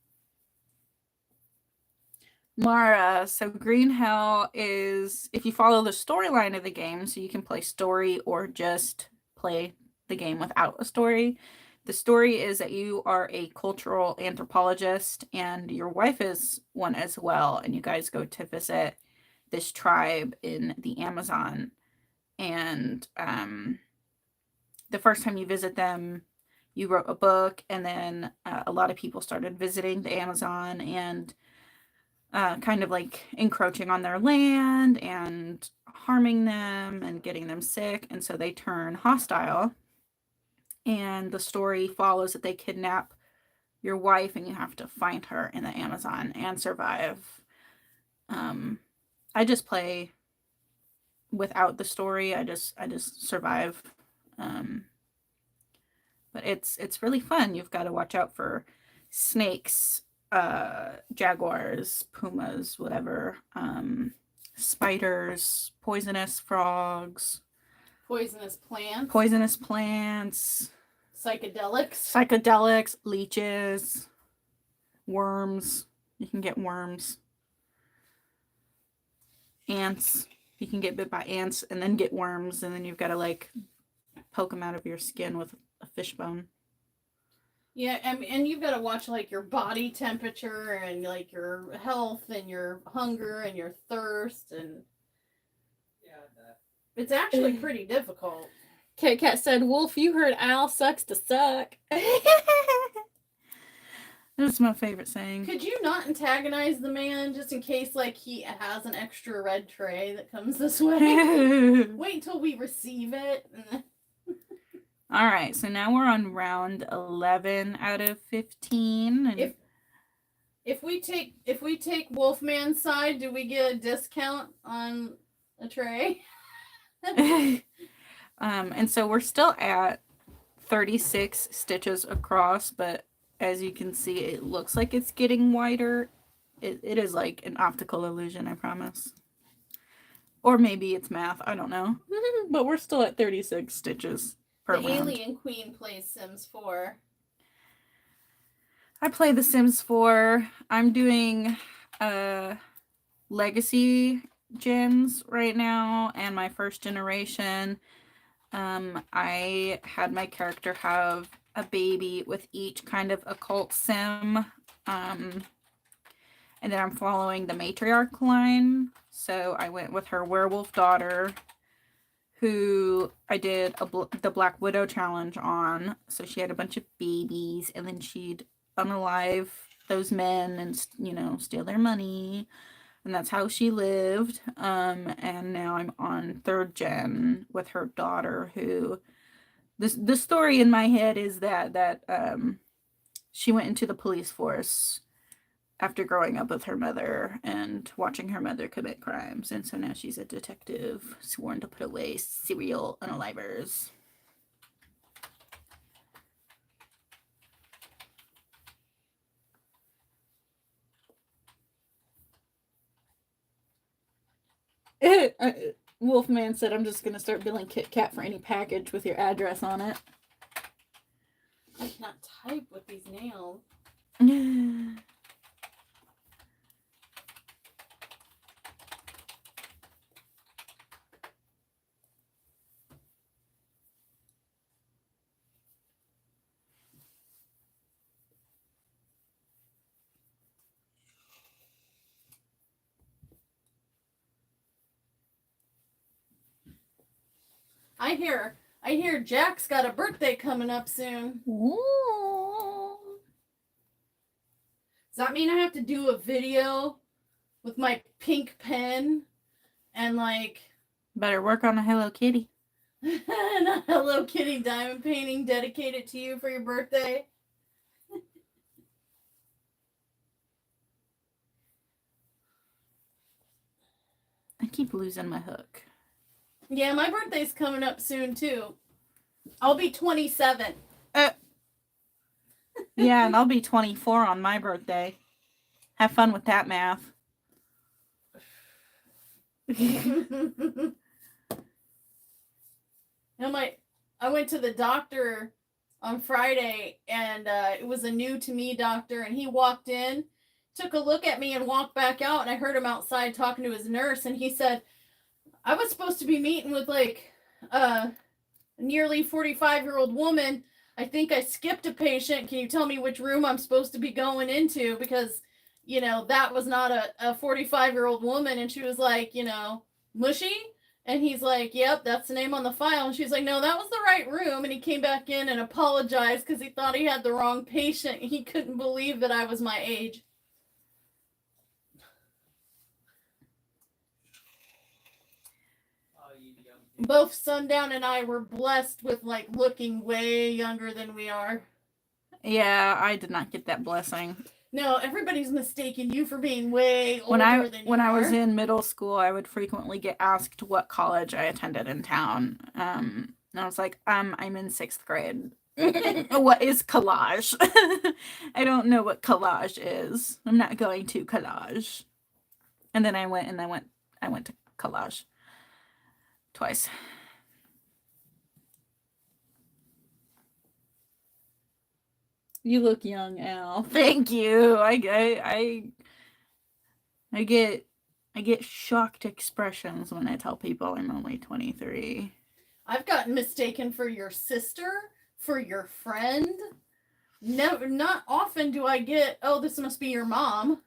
Mara, so Green Hell is, if you follow the storyline of the game, so you can play story or just play the game without a story. The story is that you are a cultural anthropologist and your wife is one as well, and you guys go to visit this tribe in the Amazon. And the first time you visit them, you wrote a book, and then a lot of people started visiting the Amazon and kind of like encroaching on their land and harming them and getting them sick. And so they turn hostile. And the story follows that they kidnap your wife and you have to find her in the Amazon and survive. I just play without the story. I just survive. But it's really fun. You've got to watch out for snakes, jaguars, pumas, whatever, spiders, poisonous frogs, Poisonous plants. Psychedelics, leeches, worms. You can get worms. Ants. You can get bit by ants and then get worms, and then you've got to like poke them out of your skin with a fish bone. Yeah, and you've got to watch like your body temperature and like your health and your hunger and your thirst, and it's actually pretty difficult. Kit Kat said, "Wolf, you heard Al sucks to suck." That's my favorite saying. Could you not antagonize the man just in case like he has an extra red tray that comes this way? Wait until we receive it. All right, so now we're on round 11 out of 15. And if we take Wolfman's side, do we get a discount on a tray? And so we're still at 36 stitches across, but as you can see, it looks like it's getting wider. It is like an optical illusion, I promise. Or maybe it's math, I don't know. But we're still at 36 stitches per round. Alien Queen plays Sims 4. I play The Sims 4. I'm doing legacy gens right now and my first generation. I had my character have a baby with each kind of occult sim. And then I'm following the matriarch line. So I went with her werewolf daughter, who I did the Black Widow challenge on. So she had a bunch of babies, and then she'd unalive those men and, you know, steal their money. And that's how she lived. And now I'm on 3rd gen with her daughter, who the story in my head is that she went into the police force after growing up with her mother and watching her mother commit crimes. And so now she's a detective sworn to put away serial unalivers. Wolfman said, "I'm just going to start billing Kit Kat for any package with your address on it." I cannot type with these nails. I hear Jack's got a birthday coming up soon. Ooh. Does that mean I have to do a video with my pink pen and like Better work on a Hello Kitty. and a Hello Kitty diamond painting dedicated to you for your birthday? I keep losing my hook. Yeah, my birthday's coming up soon too. I'll be 27. Yeah, and I'll be 24 on my birthday. Have fun with that math. I went to the doctor on Friday, and it was a new to me doctor, and he walked in. took a look at me and walked back out, and I heard him outside talking to his nurse, and he said, I was supposed to be meeting with like a nearly 45-year-old woman. I think I skipped a patient. Can you tell me which room I'm supposed to be going into? Because, you know, that was not a 45-year-old woman. And she was like, you know, Mushy? And he's like, yep, that's the name on the file. And she's like, no, that was the right room. And he came back in and apologized because he thought he had the wrong patient. He couldn't believe that I was my age. Both Sundown and I were blessed with like looking way younger than we are. Yeah, I did not get that blessing. No, everybody's mistaken you for being way older than you When are. I was in middle school, I would frequently get asked what college I attended in town. And I was like, I'm in 6th grade. What is collage? I don't know what collage is. I'm not going to collage. And then I went to collage twice. You look young, Al. Thank you. I get shocked expressions when I tell people I'm only 23. I've gotten mistaken for your sister, for your friend. Never, not often do I get, oh, this must be your mom.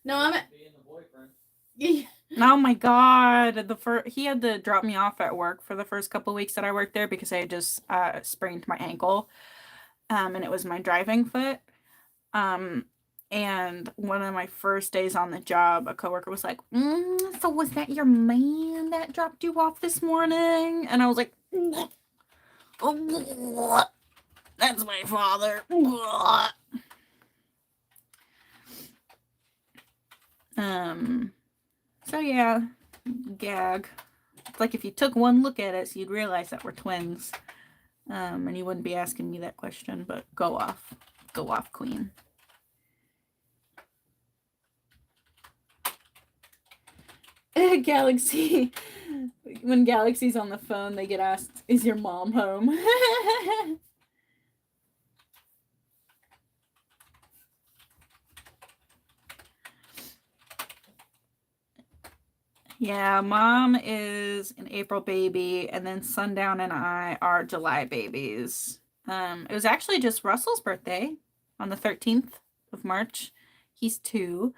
No, I'm being the boyfriend. Yeah. Oh my god, he had to drop me off at work for the first couple weeks that I worked there because I had just sprained my ankle, and it was my driving foot. And one of my first days on the job, a coworker was like, so was that your man that dropped you off this morning? And I was like, that's my father. So yeah, gag. It's like if you took one look at us, you'd realize that we're twins. And you wouldn't be asking me that question, but go off, queen. Galaxy. When Galaxy's on the phone, they get asked, is your mom home? Yeah, mom is an April baby, and then Sundown and I are July babies. It was actually just Russell's birthday on the 13th of March. He's 2.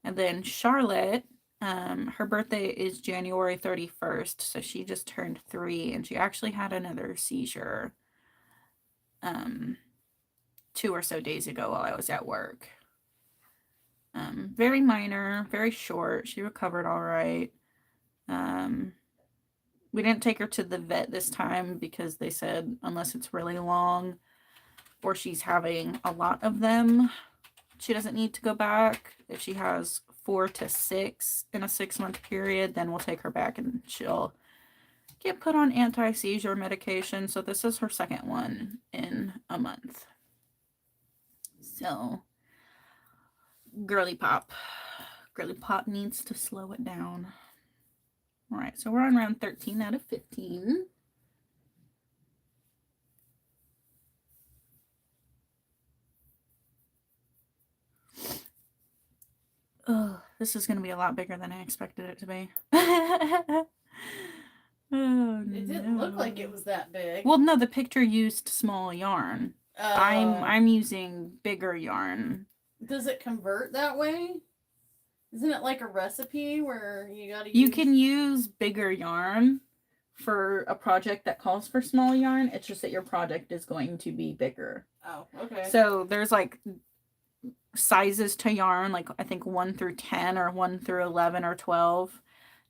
And then Charlotte, her birthday is January 31st, so she just turned 3, and she actually had another seizure 2 or so days ago while I was at work. Very minor, very short. She recovered all right. We didn't take her to the vet this time because they said unless it's really long or she's having a lot of them, she doesn't need to go back. If she has 4 to 6 in a 6-month period, then we'll take her back and she'll get put on anti-seizure medication. So this is her second one in a month. So girly pop needs to slow it down. All right, so we're on round 13 out of 15. Oh, this is going to be a lot bigger than I expected it to be. Oh, It didn't look like it was that big. Well, no, the picture used small yarn. I'm using bigger yarn. Does it convert that way? Isn't it like a recipe where you gotta use... You can use bigger yarn for a project that calls for small yarn. It's just that your project is going to be bigger. Oh, okay. So there's like sizes to yarn, like I think 1 through 10 or 1 through 11 or 12.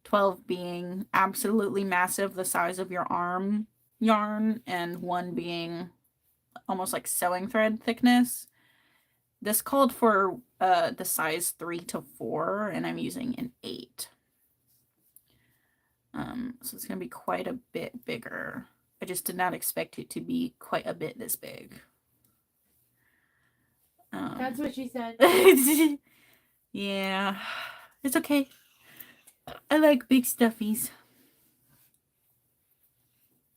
12 being absolutely massive, the size of your arm yarn, and 1 being almost like sewing thread thickness. This called for the size 3 to 4, and I'm using an 8. So it's going to be quite a bit bigger. I just did not expect it to be quite a bit this big. That's what she said. Yeah, it's okay. I like big stuffies.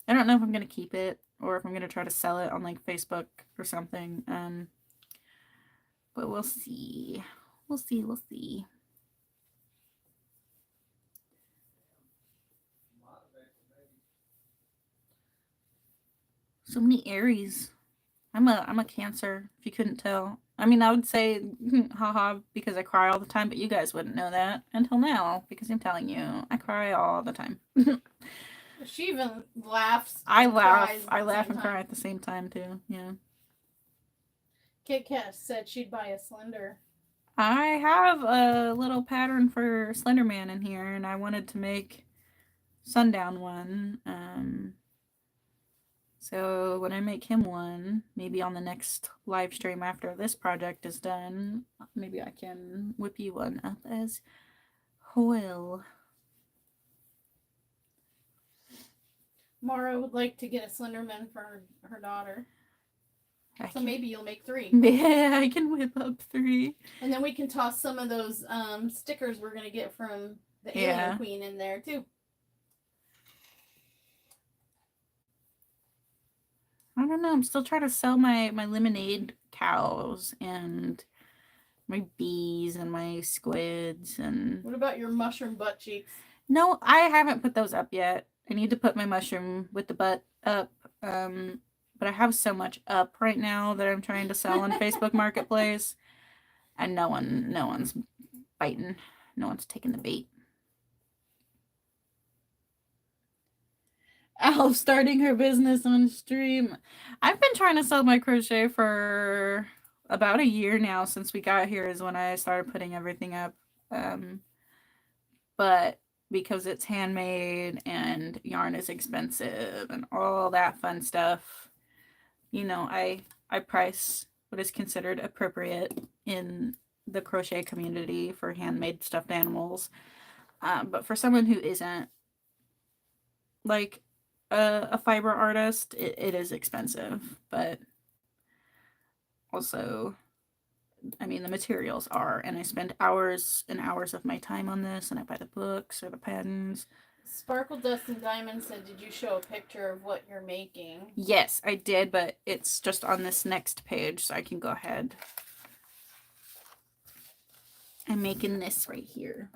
I don't know if I'm going to keep it or if I'm going to try to sell it on like Facebook or something. But we'll see. We'll see. We'll see. So many Aries. I'm a Cancer, if you couldn't tell. I mean, I would say haha because I cry all the time, but you guys wouldn't know that until now because I'm telling you, I cry all the time. She even laughs. I and laugh. cries at I the laugh same and time. cry at the same time too. Yeah. Kit Kat said she'd buy a Slender. I have a little pattern for Slender Man in here, and I wanted to make Sundown one. So when I make him one, maybe on the next live stream after this project is done, maybe I can whip you one up as well. Mara would like to get a Slenderman for her daughter. So maybe you'll make 3. Yeah, I can whip up 3. And then we can toss some of those stickers we're going to get from the Alien Queen in there too. I don't know. I'm still trying to sell my lemonade cows and my bees and my squids and... What about your mushroom butt cheeks? No, I haven't put those up yet. I need to put my mushroom with the butt up. But I have so much up right now that I'm trying to sell on Facebook Marketplace, and no one's biting. No one's taking the bait. Alf starting her business on stream. I've been trying to sell my crochet for about a year now. Since we got here is when I started putting everything up. But because it's handmade and yarn is expensive and all that fun stuff, you know, I price what is considered appropriate in the crochet community for handmade stuffed animals. But for someone who isn't like a fiber artist, it is expensive. But also, I mean, the materials are, and I spend hours and hours of my time on this, and I buy the books or the patterns. Sparkle Dust and Diamond said, did you show a picture of what you're making? Yes, I did, but it's just on this next page, so I can go ahead. I'm making this right here.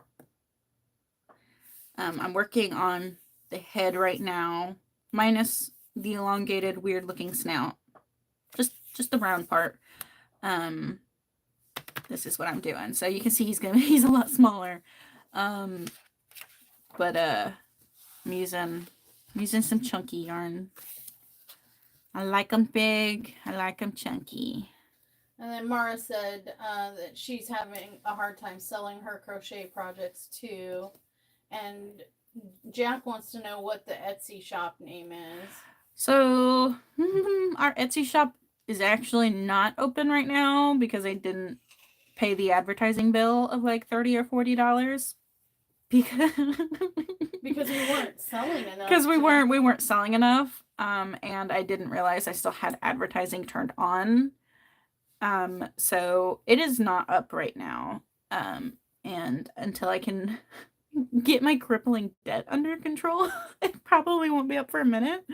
I'm working on the head right now, minus the elongated, weird-looking snout. Just the round part. This is what I'm doing. So you can see he's a lot smaller. But I'm using some chunky yarn. I like them big. I like them chunky. And then Mara said that she's having a hard time selling her crochet projects too. And Jack wants to know what the Etsy shop name is. So our Etsy shop is actually not open right now because I didn't pay the advertising bill of like $30 or $40 because we weren't selling enough. Because we weren't selling enough. And I didn't realize I still had advertising turned on. So it is not up right now. And until I can get my crippling debt under control, it probably won't be up for a minute.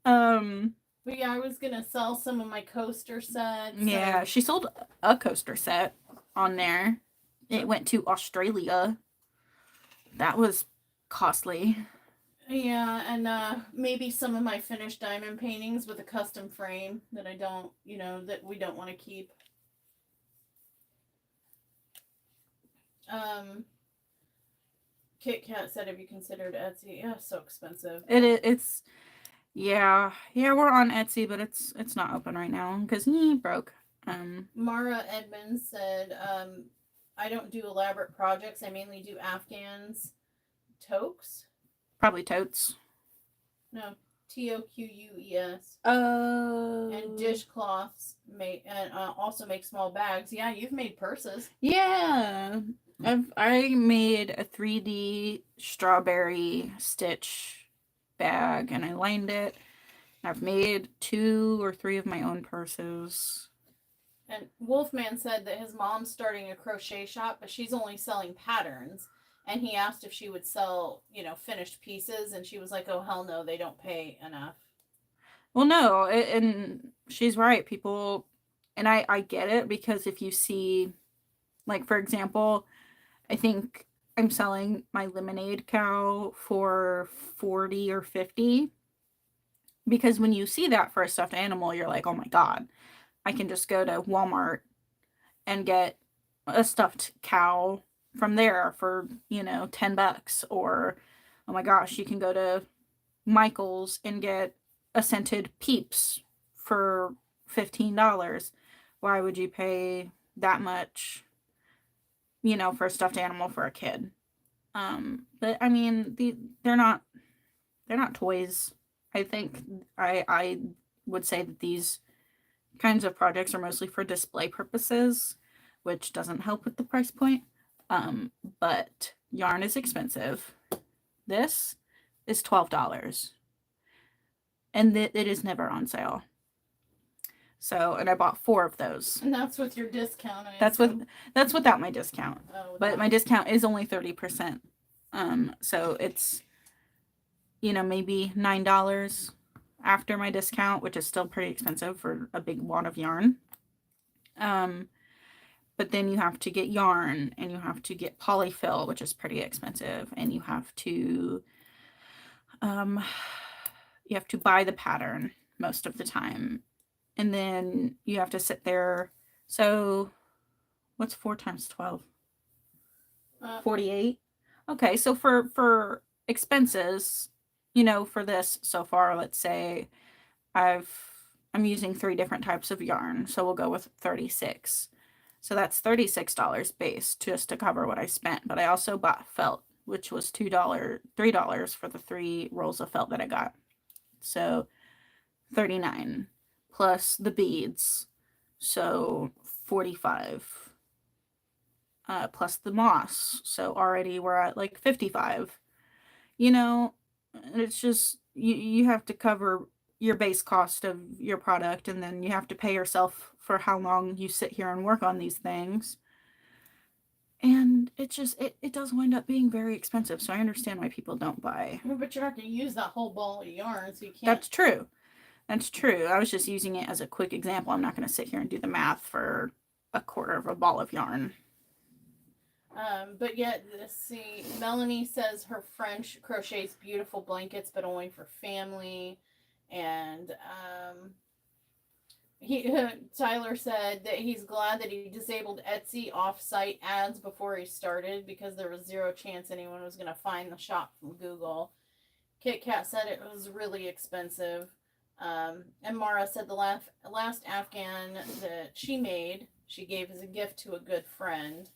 But yeah, I was gonna sell some of my coaster sets. Yeah, she sold a coaster set on there. It went to Australia. That was costly. Yeah, and maybe some of my finished diamond paintings with a custom frame that I don't, that we don't want to keep. Kit Kat said, have you considered Etsy? Yeah, so expensive. It's yeah, we're on Etsy, but it's not open right now because he broke. Mara Edmonds said, I don't do elaborate projects. I mainly do Afghans, toques. Probably totes. No, TOQUES. Oh. And dishcloths also make small bags. Yeah, you've made purses. Yeah. I made a 3D strawberry stitch bag and I lined it. I've made 2 or 3 of my own purses. And Wolfman said that his mom's starting a crochet shop, but she's only selling patterns. And he asked if she would sell, finished pieces. And she was like, oh, hell no, they don't pay enough. Well, no, and she's right. People, and I get it because if you see Like, for example, I think I'm selling my lemonade cow for 40 or 50, because when you see that for a stuffed animal, you're like, oh my God, I can just go to Walmart and get a stuffed cow from there for, $10. Or, oh my gosh, you can go to Michael's and get a scented Peeps for $15. Why would you pay that much, for a stuffed animal for a kid? But I mean, they're not toys. I think I would say that these kinds of projects are mostly for display purposes, which doesn't help with the price point. But yarn is expensive. This is $12, and it is never on sale. So, and I bought 4 of those. And that's with your discount. That's without my discount. Oh, But my discount is only 30%. So it's, maybe $9 after my discount, which is still pretty expensive for a big wad of yarn. But then you have to get yarn, and you have to get polyfill, which is pretty expensive, and you have to buy the pattern most of the time, and then you have to sit there. So what's 4 times 12? 48. Okay, so for expenses, for this so far, let's say I'm using 3 different types of yarn, so we'll go with 36. So that's $36 base just to cover what I spent. But I also bought felt, which was $3 for the 3 rolls of felt that I got. So $39 plus the beads, so $45. Plus the moss, so already we're at like $55. It's just you have to cover your base cost of your product, and then you have to pay yourself for how long you sit here and work on these things. And it does wind up being very expensive. So I understand why people don't buy. But you're not going to use that whole ball of yarn, so you can't. That's true. I was just using it as a quick example. I'm not going to sit here and do the math for a quarter of a ball of yarn. But yet, let's see, Melanie says her friend crochets beautiful blankets, but only for family. And Tyler said that he's glad that he disabled Etsy off-site ads before he started, because there was 0 chance anyone was going to find the shop from Google. Kit Kat said it was really expensive. And Mara said the last Afghan that she made, she gave as a gift to a good friend.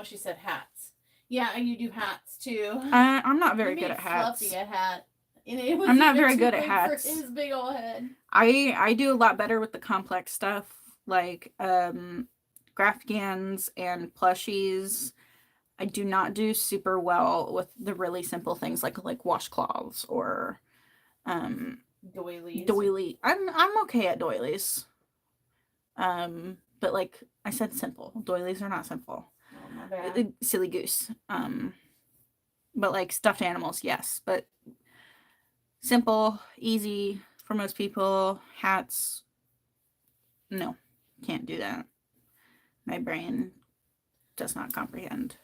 She said hats. Yeah, you do hats too. I'm not very good at hats. Fluffy a hat. And it was I'm not very good at hats. For his big old head. I do a lot better with the complex stuff, like Graphgans and plushies. I do not do super well with the really simple things like washcloths or doilies. I'm okay at doilies. But like I said, simple. Doilies are not simple. Oh, my bad. Silly goose. But like stuffed animals, yes. But simple, easy for most people. Hats, no, can't do that. My brain does not comprehend.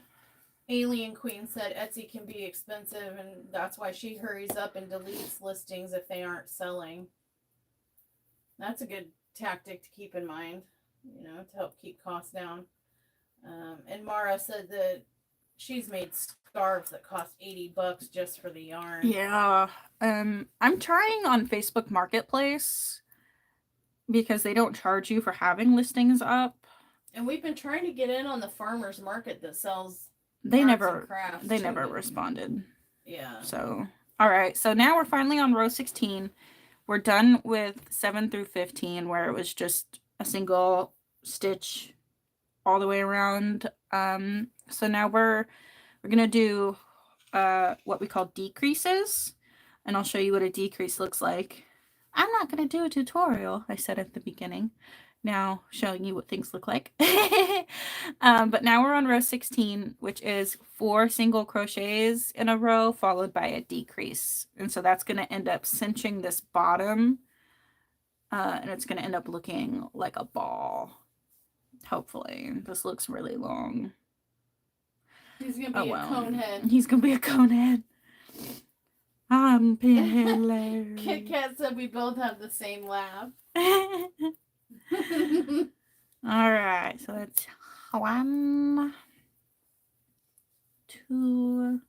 Alien Queen said Etsy can be expensive, and that's why she hurries up and deletes listings if they aren't selling. That's a good tactic to keep in mind, to help keep costs down. And Mara said that she's made scarves that cost $80 just for the yarn. Yeah. I'm trying on Facebook Marketplace because they don't charge you for having listings up. And we've been trying to get in on the farmers market that sells they never too, responded. Yeah. So, all right. So now we're finally on row 16. We're done with 7 through 15, where it was just a single stitch all the way around. So now we're gonna do what we call decreases, and I'll show you what a decrease looks like. I'm not gonna do a tutorial, I said at the beginning. Now showing you what things look like. But now we're on row 16, which is 4 single crochets in a row followed by a decrease. And so that's going to end up cinching this bottom, and it's going to end up looking like a ball. Hopefully. This looks really long. He's gonna be a cone head. He's gonna be a cone head. I'm Pinhead. Kit Kat said we both have the same laugh. Alright, so it's 1, 2,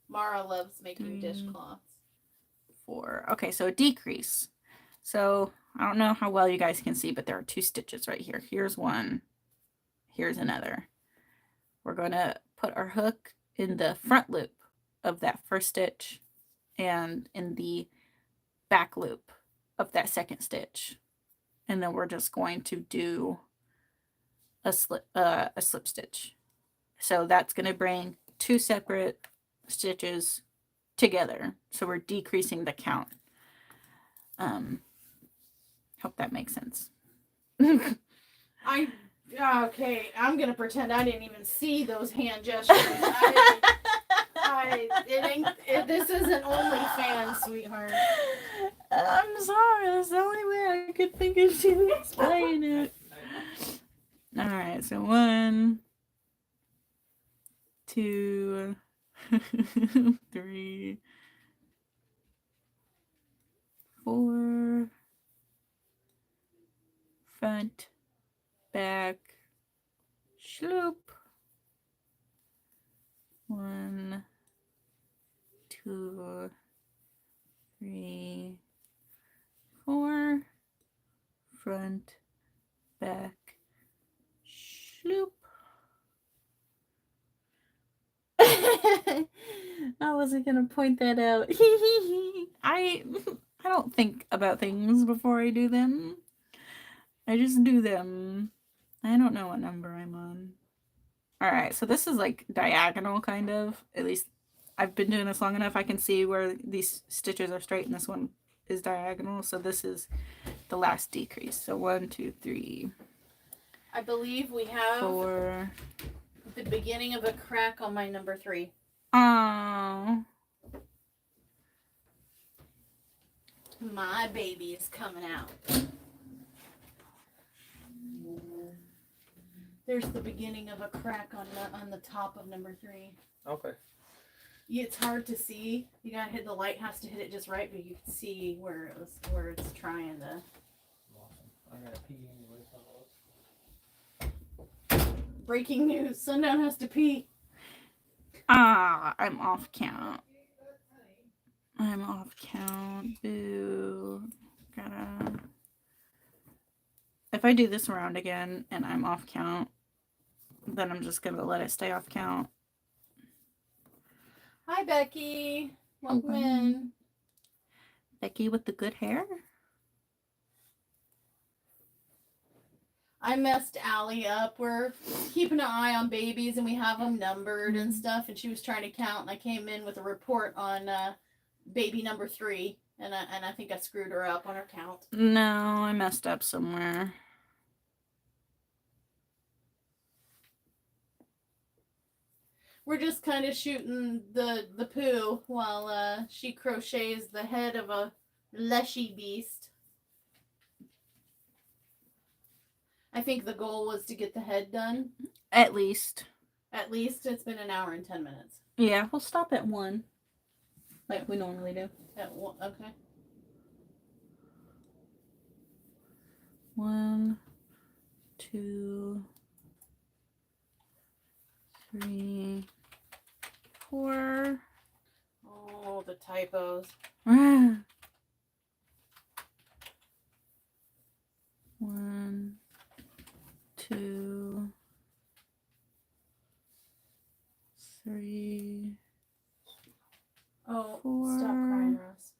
Mara loves making 3, dishcloths. 4. Okay, so a decrease. So I don't know how well you guys can see, but there are 2 stitches right here. Here's one. Here's another. We're going to put our hook in the front loop of that first stitch and in the back loop of that second stitch. And then we're just going to do a slip stitch. So that's going to bring 2 separate stitches together. So we're decreasing the count. Hope that makes sense. Okay, I'm gonna pretend I didn't even see those hand gestures. This isn't OnlyFans, sweetheart. I'm sorry, that's the only way I could think of to explain it. Alright, so 1, 2, 3, 4, front, back, sloop. 1, 2, 3, 4, front, back, sloop. I wasn't gonna point that out. I don't think about things before I do them. I just do them. I don't know what number I'm on. Alright, so this is like diagonal kind of. At least I've been doing this long enough I can see where these stitches are straight and this one is diagonal. So this is the last decrease. So 1, 2, 3. I believe we have 4. the beginning of a crack on my number 3. Oh. My baby is coming out. There's the beginning of a crack on the top of number 3. Okay. It's hard to see. You gotta hit the light has to hit it just right, but you can see where it's trying to. Awesome. I gotta pee anyway. Breaking news: Sundown has to pee. I'm off count. I'm off count. Boo. Gotta. If I do this round again and I'm off count, then I'm just gonna let it stay off count. Hi, Becky. Welcome in. Becky with the good hair? I messed Allie up. We're keeping an eye on babies and we have them numbered and stuff. And she was trying to count, and I came in with a report on baby number 3, and I think I screwed her up on her count. No, I messed up somewhere. We're just kind of shooting the poo while she crochets the head of a Lechy beast. I think the goal was to get the head done. At least. At least it's been an hour and 10 minutes. Yeah, we'll stop at 1. Like we normally do. At 1, okay. 1, 2, 3, 4. Oh, the typos. 1, 2, 3. Oh, 4. stop crying, Ross.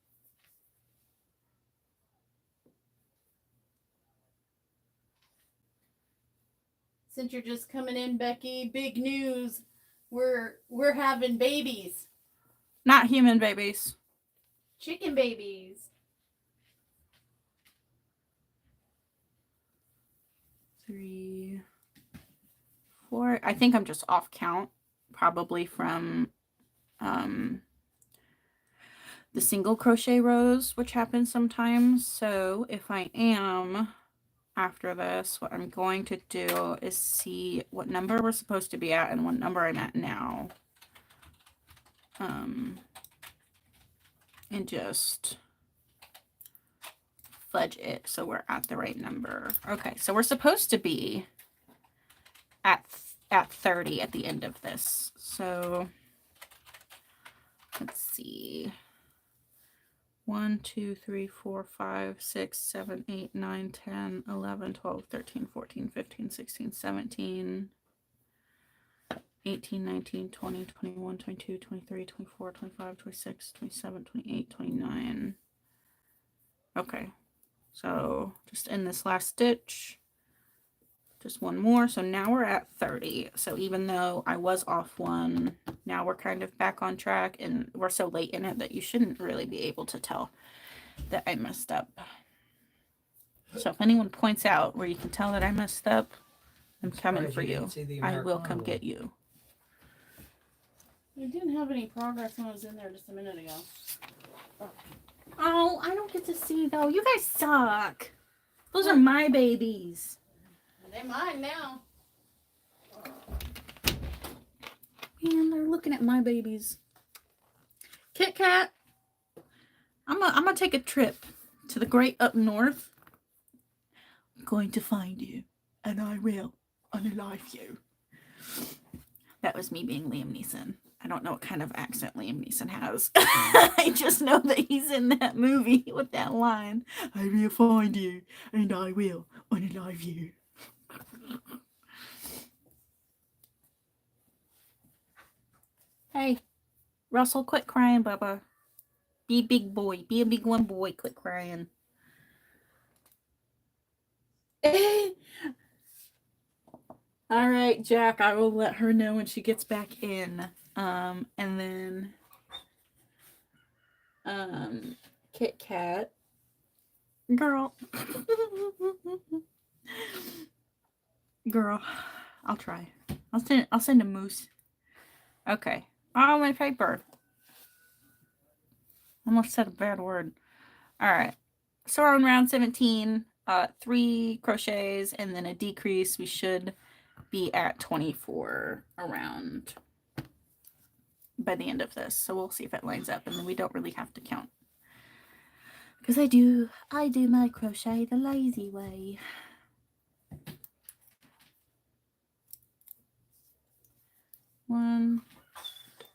Since you're just coming in, Becky, big news. We're having babies. Not human babies. Chicken babies. 3, 4. I think I'm just off count, probably from the single crochet rows, which happens sometimes. So if I am after this, what I'm going to do is see what number we're supposed to be at and what number I'm at now. And just fudge it so we're at the right number. Okay, so we're supposed to be at 30 at the end of this. So let's see. 1, 2, 3, 4, 5, 6, 7, 8, 9, 10, 11, 12, 13, 14, 15, 16, 17, 18, 19, 20, 21, 22, 23, 24, 25, 26, 27, 28, 29. Okay, so just in this last stitch, just one more. So now we're at 30. So even though I was off one, now we're kind of back on track, and we're so late in it that you shouldn't really be able to tell that I messed up. So if anyone points out where you can tell that I messed up, I'm coming for you. I will come get you. I didn't have any progress when I was in there just a minute ago. Oh, I don't get to see though. You guys suck. Those are my babies. They're mine now. Man, they're looking at my babies. Kit Kat, I'm gonna take a trip to the great up north. I'm going to find you, and I will unalive you. That was me being Liam Neeson. I don't know what kind of accent Liam Neeson has. I just know that he's in that movie with that line. I will find you, and I will unalive you. Hey, Russell, quit crying, Bubba. Be a big boy. Be a big one boy. Quit crying. All right, Jack, I will let her know when she gets back in. And then Kit Kat. Girl. Girl, I'll try. I'll send a moose. Okay. Oh, my paper. Almost said a bad word. All right. So we're on round 17. 3 crochets and then a decrease. We should be at 24 around by the end of this. So we'll see if it lines up, and then we don't really have to count. Because I do my crochet the lazy way. One.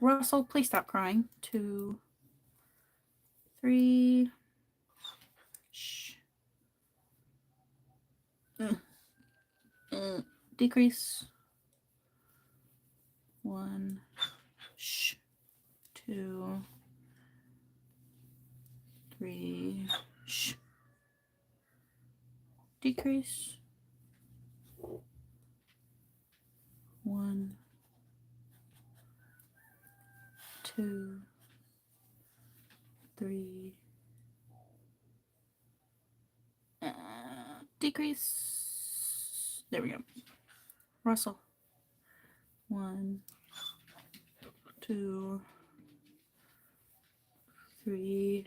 Russell, please stop crying. 2, 3. Shh. Decrease. 1. Shh. 2, 3. Shh. Decrease. 1, 2, 3. Decrease. There we go. Russell. 1, 2, 3.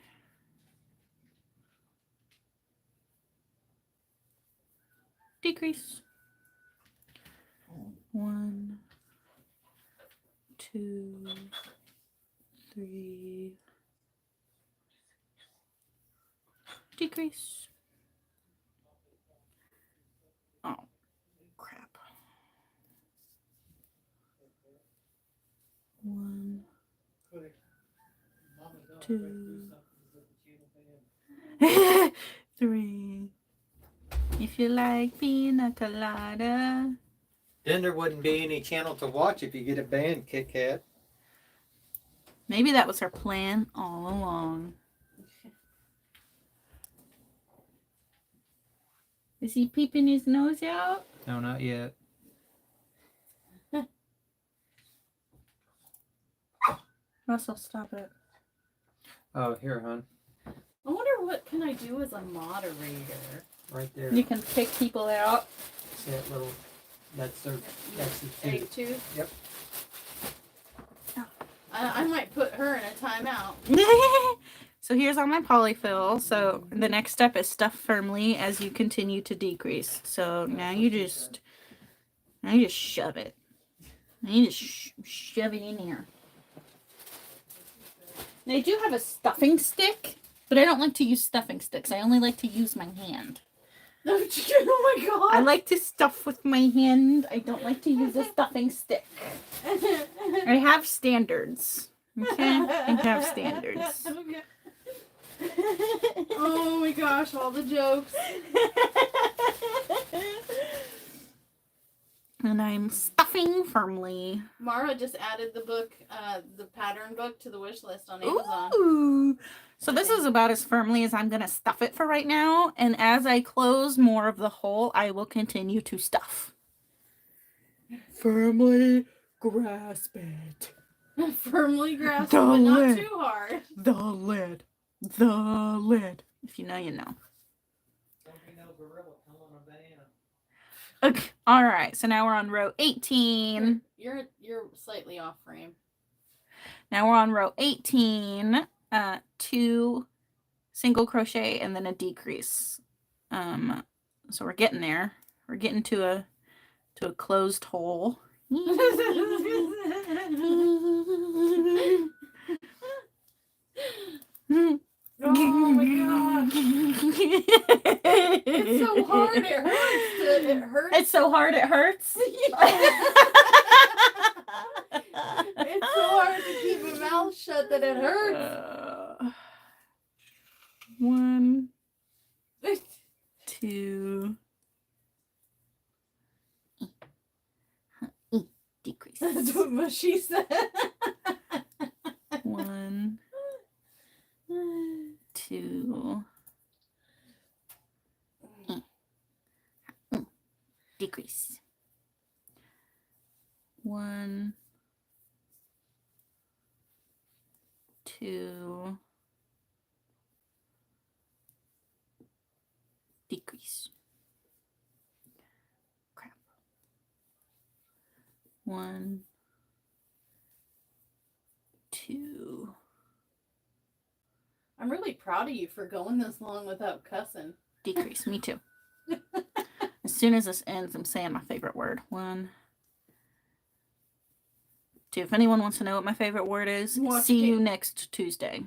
Decrease. 1, 2, 3. Decrease. Oh, crap. 1, 2, 3. If you like pina colada. Then there wouldn't be any channel to watch if you get it banned, Kit Kat. Maybe that was her plan all along. Is he peeping his nose out? No, not yet. Russell, stop it. Oh, here, hon. I wonder what can I do as a moderator. Right there. You can pick people out. See that little, that's the Egg tooth. tooth. Yep. I might put her in a timeout. So here's all my polyfill. So the next step is stuff firmly as you continue to decrease. So now you just shove it. Now you just shove it in here. They do have a stuffing stick, but I don't like to use stuffing sticks. I only like to use my hand. Oh my god. I like to stuff with my hand. I don't like to use a stuffing stick. I have standards. Okay? I have standards. Oh my gosh, all the jokes. And I'm stuffing firmly. Mara just added the book, the pattern book to the wish list on Amazon. Ooh. So this is about as firmly as I'm going to stuff it for right now. And as I close more of the hole, I will continue to stuff. Firmly grasp it. Firmly grasp The it, but not lid. too hard. The lid. The lid. If you know, you know. Okay. All right. So now we're on row 18. You're slightly off frame. Now we're on row 18. 2 single crochet and then a decrease. So we're getting there. We're getting to a closed hole. Oh my god. It's so hard, it hurts. It hurts. It's so hard it hurts. It's so hard to keep your mouth shut that it hurts. 1, 2, decrease. That's what she said. 1, 2, decrease. 1, 2, decrease. Crap. 1, 2. I'm really proud of you for going this long without cussing. Decrease. Me too. As soon as this ends, I'm saying my favorite word. 1, 2. If anyone wants to know what my favorite word is, see you next Tuesday.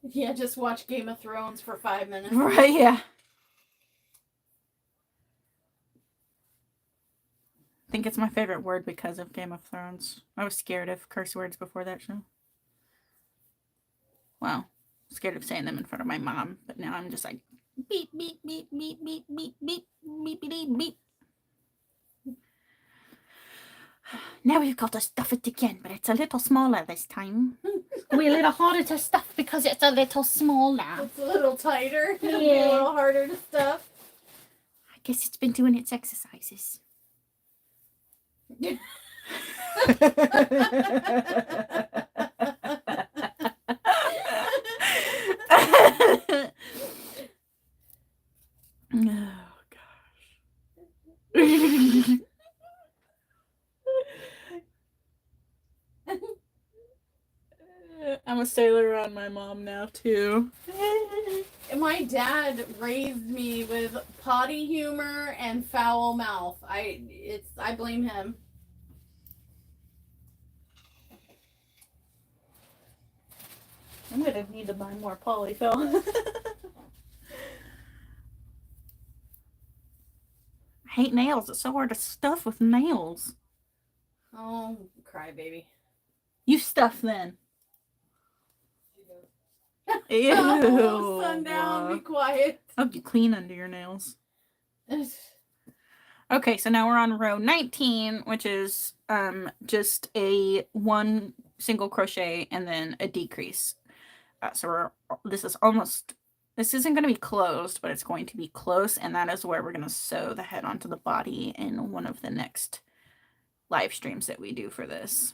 Yeah, just watch Game of Thrones for 5 minutes. Right, yeah. I think it's my favorite word because of Game of Thrones. I was scared of curse words before that show. Well, scared of saying them in front of my mom, but now I'm just like beep beep beep beep beep beep beep beep beep beep. Now we've got to stuff it again, but it's a little smaller this time. We're a little harder to stuff because it's a little smaller. It's a little tighter. Yeah. It'll be a little harder to stuff. I guess it's been doing its exercises. Oh gosh. I'm a sailor around my mom now too. My dad raised me with potty humor and foul mouth. I blame him. I'm gonna need to buy more polyfill. I hate nails. It's so hard to stuff with nails. Oh, crybaby. You stuff then. Ew. Oh, sundown, be quiet. I hope you clean under your nails. Okay, so now we're on row 19, which is just a 1 single crochet and then a decrease. This isn't going to be closed, but it's going to be close, and that is where we're going to sew the head onto the body in one of the next live streams that we do for this.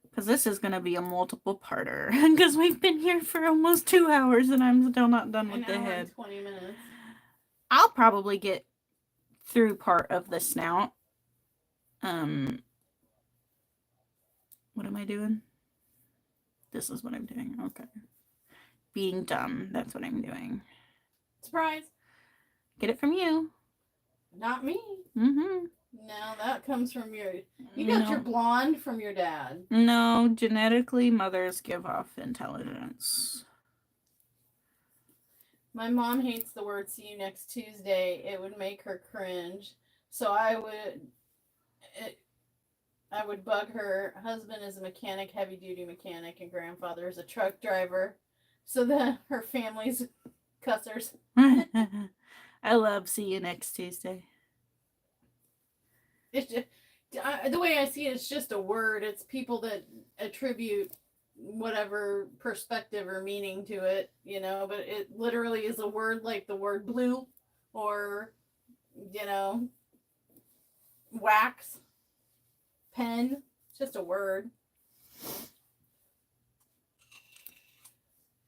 Because this is going to be a multiple parter, because we've been here for almost 2 hours and I'm still not done with the head. 20 minutes. I'll probably get through part of the snout. What am I doing? This is what I'm doing. Okay. Being dumb. That's what I'm doing. Surprise. Get it from you. Not me. Mm-hmm. No, that comes from you got your blonde from your dad. No, genetically, mothers give off intelligence. My mom hates the word "see you next Tuesday." It would make her cringe. So I would bug her. Husband is a mechanic, heavy duty mechanic, and grandfather is a truck driver. So that her family's cussers. I love see you next Tuesday. It's just, the way I see it, it's just a word. It's people that attribute whatever perspective or meaning to it, you know, but it literally is a word like the word blue or, you know, wax, pen. It's just a word.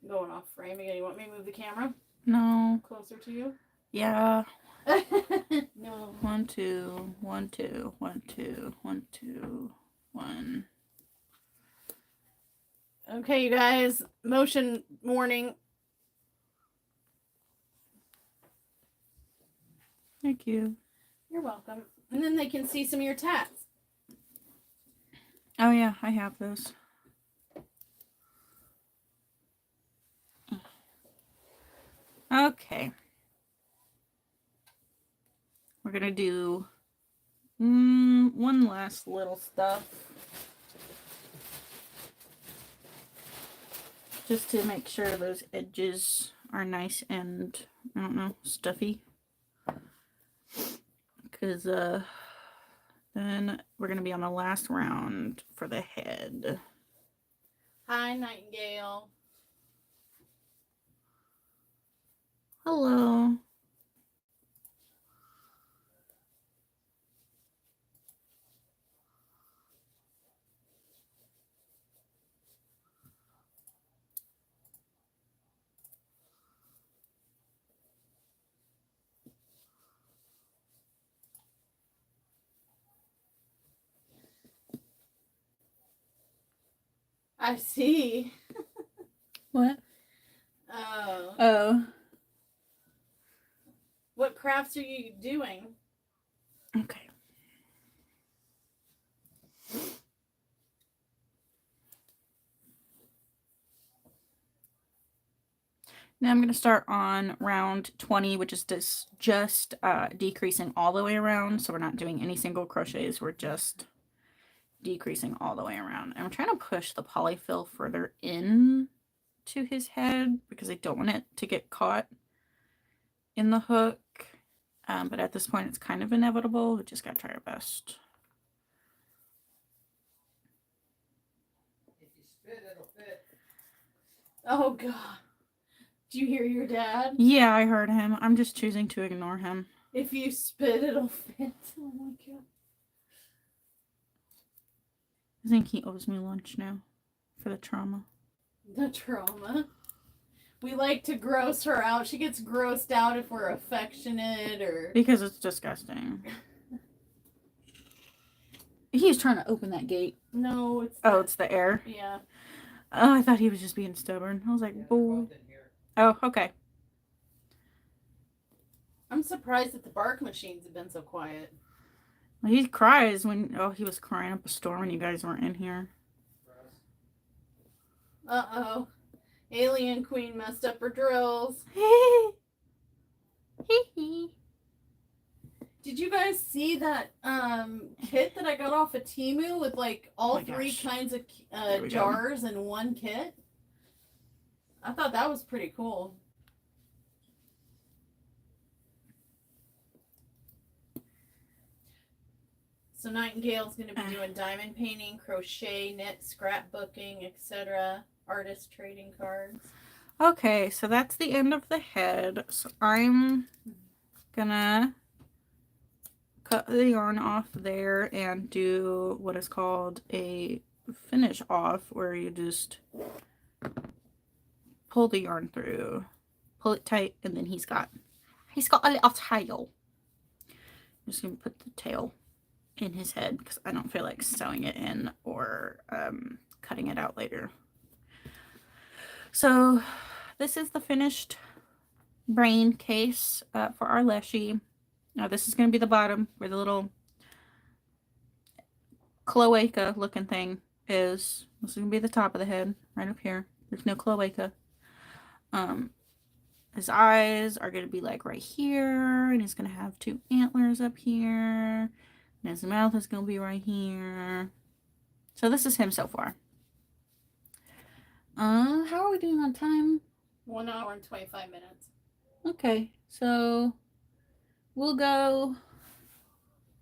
Going off frame again. You want me to move the camera No. closer to you? Yeah. No. 1, 2, 1, 2, 1, 2, 1, 2, 1. Okay, you guys. Motion warning. Thank you. You're welcome. And then they can see some of your tats. Oh yeah, I have those. Okay. We're gonna do one last little stuff. Just to make sure those edges are nice and, I don't know, stuffy. Because then we're going to be on the last round for the head. Hi, Nightingale. Hello. I see. What? Oh. Oh. What crafts are you doing? Okay. Now I'm going to start on round 20, which is just decreasing all the way around. So we're not doing any single crochets. We're just decreasing all the way around. I'm trying to push the polyfill further in to his head because I don't want it to get caught in the hook. But at this point, it's kind of inevitable. We just got to try our best. If you spit, it'll fit. Oh, God. Do you hear your dad? Yeah, I heard him. I'm just choosing to ignore him. If you spit, it'll fit. Oh, my God. I think he owes me lunch now for the trauma. The trauma. We like to gross her out. She gets grossed out if we're affectionate or... Because it's disgusting. He's trying to open that gate. No, it's... Oh, it's the air? Yeah. Oh, I thought he was just being stubborn. I was like, oh. Oh, okay. I'm surprised that the bark machines have been so quiet. Well, he cries when... Oh, he was crying up a storm when you guys weren't in here. Uh-oh. Alien Queen messed up her drills. Did you guys see that kit that I got off of Temu with like all three kinds of jars in one kit? I thought that was pretty cool. So Nightingale's going to be doing diamond painting, crochet, knit, scrapbooking, etc. Artist trading cards. Okay, so that's the end of the head. So I'm gonna cut the yarn off there and do what is called a finish off, where you just pull the yarn through, pull it tight, and then he's got a little tail. I'm just gonna put the tail in his head because I don't feel like sewing it in or cutting it out later. So this is the finished brain case for our Lechy. Now this is going to be the bottom where the little cloaca looking thing is. This is going to be the top of the head right up here. There's no cloaca. His eyes are going to be like right here, and he's going to have 2 antlers up here, and his mouth is going to be right here. So this is him so far. How are we doing on time? 1 hour and 25 minutes. Okay, so we'll go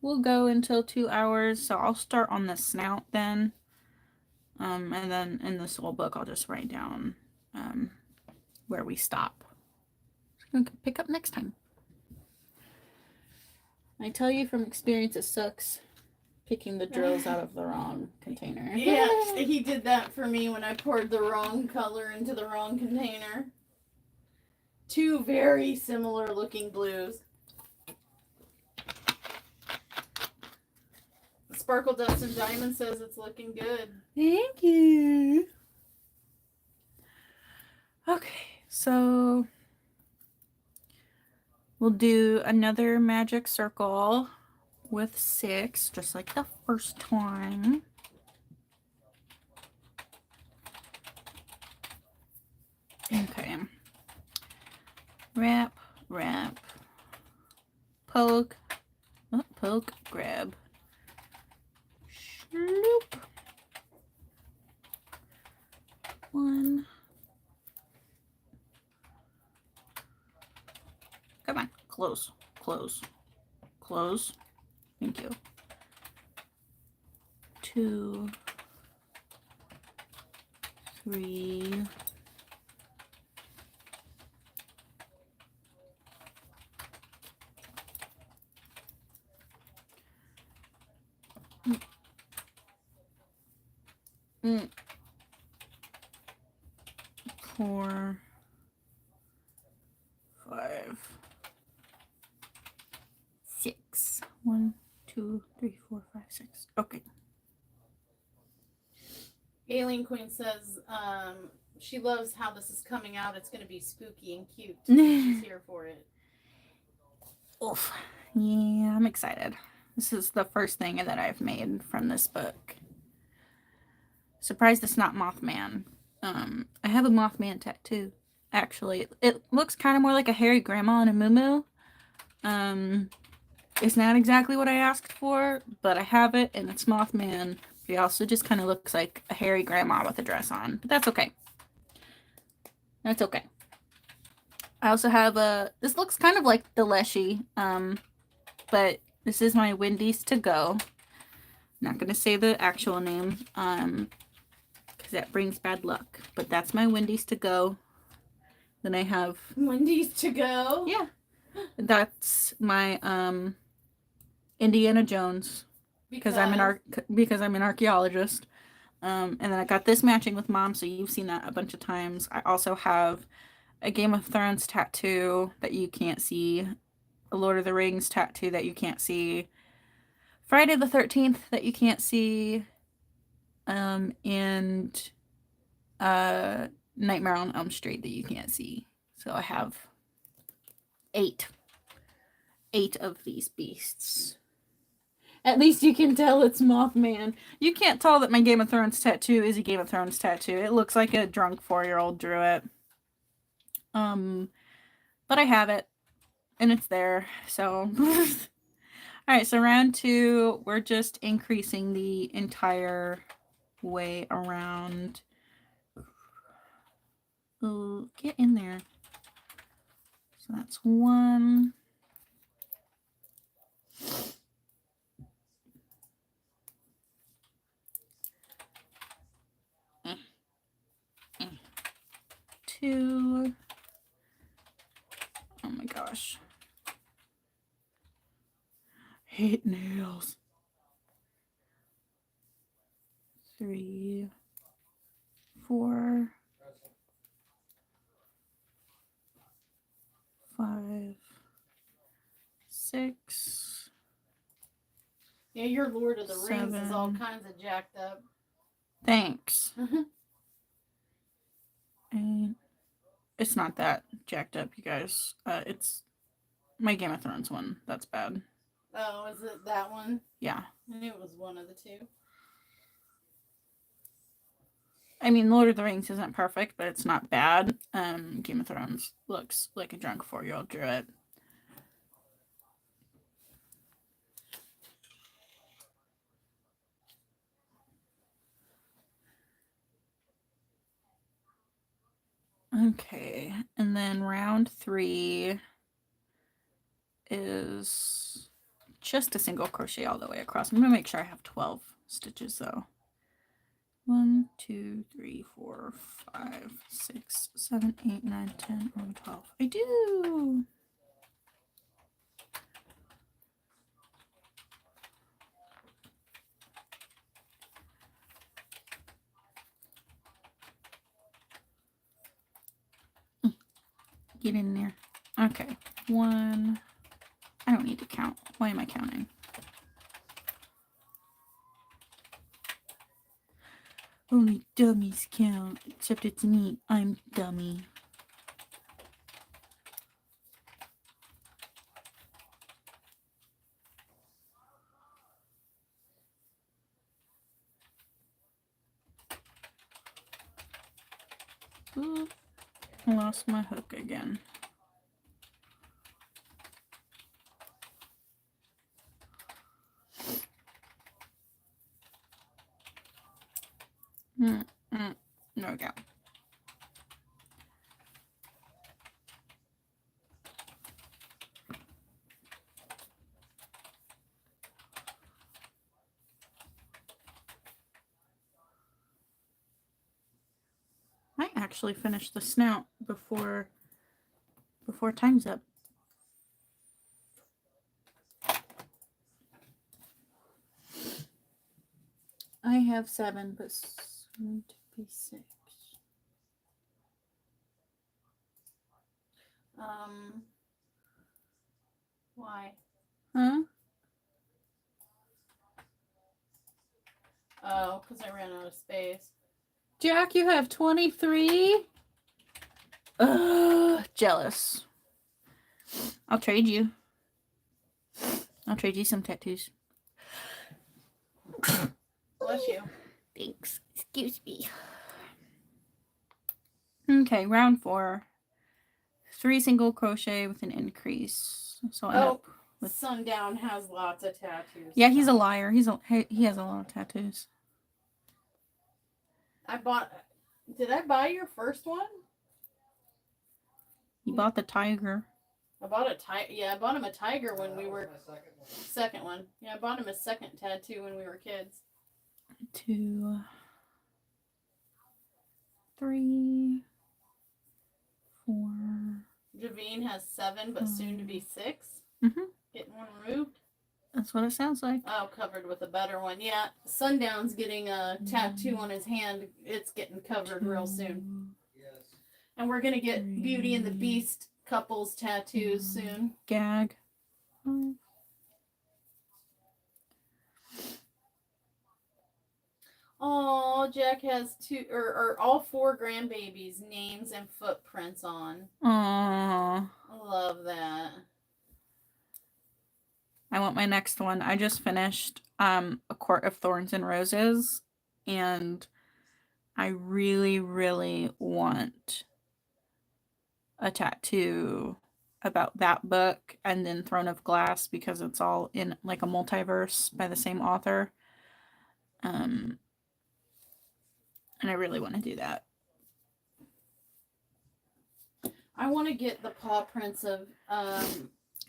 until 2 hours. So I'll start on the snout then. And then in this whole book I'll just write down where we stop. So we can pick up next time. I tell you from experience, it sucks picking the drills out of the wrong container. Yeah, he did that for me when I poured the wrong color into the wrong container. 2 very similar looking blues. Sparkle Dust and Diamond says it's looking good. Thank you. Okay, so we'll do another magic circle with 6, just like the first time. Okay. Wrap, wrap, poke, poke, grab, sloop. 1. Come on, close, close, close. Thank you. 2, 3. Mm. 4, 5, 6. 1, 2, 3, 4, 5, 6. Okay. Alien Queen says she loves how this is coming out. It's going to be spooky and cute. She's here for it. Oof. Yeah, I'm excited. This is the first thing that I've made from this book. Surprised it's not Mothman. I have a Mothman tattoo, actually. It looks kind of more like a hairy grandma and a moo-moo. It's not exactly what I asked for, but I have it, and it's Mothman. He also just kind of looks like a hairy grandma with a dress on, but that's okay. That's okay. I also have this looks kind of like the Lechy, but this is my Wendy's to go. I'm not going to say the actual name, because that brings bad luck, but that's my Wendy's to go. Then I have Wendy's to go? Yeah. That's my Indiana Jones, because I'm an archaeologist. And then I got this matching with Mom, so you've seen that a bunch of times. I also have a Game of Thrones tattoo that you can't see, a Lord of the Rings tattoo that you can't see, Friday the 13th that you can't see, and Nightmare on Elm Street that you can't see. So I have 8 of these beasts. At least you can tell it's Mothman. You can't tell that my Game of Thrones tattoo is a Game of Thrones tattoo. It looks like a drunk 4-year-old drew it. But I have it, and it's there, so. Alright, so round 2, we're just increasing the entire way around. Oh, get in there. So that's 1. Two. Oh my gosh. Hate nails. 3, 4, 5, 6. Yeah, your Lord of the Rings is all 7. kinds of jacked up. Thanks. And it's not that jacked up, you guys. It's my Game of Thrones one. That's bad. Oh, is it that one? Yeah. I knew it was one of the two. I mean, Lord of the Rings isn't perfect, but it's not bad. Game of Thrones looks like a drunk 4-year-old drew it. Okay, and then round 3 is just a single crochet all the way across. I'm gonna make sure I have 12 stitches though. 1, 2, 3, 4, 5, 6, 7, 8, 9, 10, 11, 12. I do. Get in there. Okay, 1. I don't need to count. Why am I counting? Only dummies count, except it's me. I'm dummy. Ooh, I lost my hook again. There we go. I actually finished the snout before time's up. I have 7, but soon to be 6. Why? Huh? Oh, because I ran out of space. Jack, you have 23? Ugh, jealous. I'll trade you. I'll trade you some tattoos. Bless you. Thanks. Excuse me. Okay, round 4. 3 single crochet with an increase. So I end up with Sundown has lots of tattoos. Yeah, he's a liar. He has a lot of tattoos. Did I buy your first one? You bought the tiger. I bought a tiger. Yeah, I bought him a tiger when we were second one. Yeah, I bought him a second tattoo when we were kids. 2, 3, 4. Javine has 7, but soon to be 6. Mhm. Getting one removed. That's what it sounds like. Oh, covered with a better one. Yeah, Sundown's getting a tattoo on his hand. It's getting covered real soon. Yes. And we're gonna get Beauty and the Beast couples tattoos soon. Gag. Oh, Jack has or all 4 grandbabies' names and footprints on. Aww. I love that. I want my next one. I just finished A Court of Thorns and Roses, and I really, really want a tattoo about that book and then Throne of Glass because it's all in like a multiverse by the same author. And I really want to do that. I want to get the paw prints of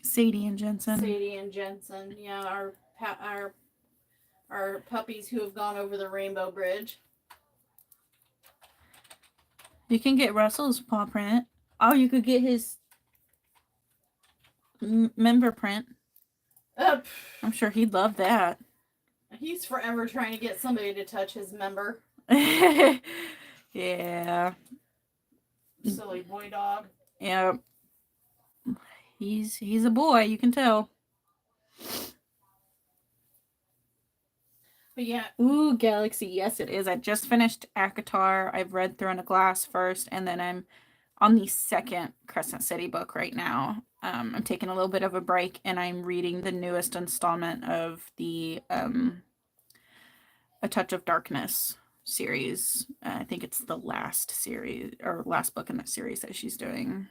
Sadie and Jensen. Sadie and Jensen. Yeah, our puppies who have gone over the Rainbow Bridge. You can get Russell's paw print. Oh, you could get his member print. I'm sure he'd love that. He's forever trying to get somebody to touch his member. Yeah. Silly boy dog. Yeah. He's a boy, you can tell. But yeah, Ooh, Galaxy. Yes, it is. I just finished ACOTAR. I've read Throne of Glass first, and then I'm on the second Crescent City book right now. I'm taking a little bit of a break, and I'm reading the newest installment of the A Touch of Darkness series. I think it's the last series or last book in that series that she's doing.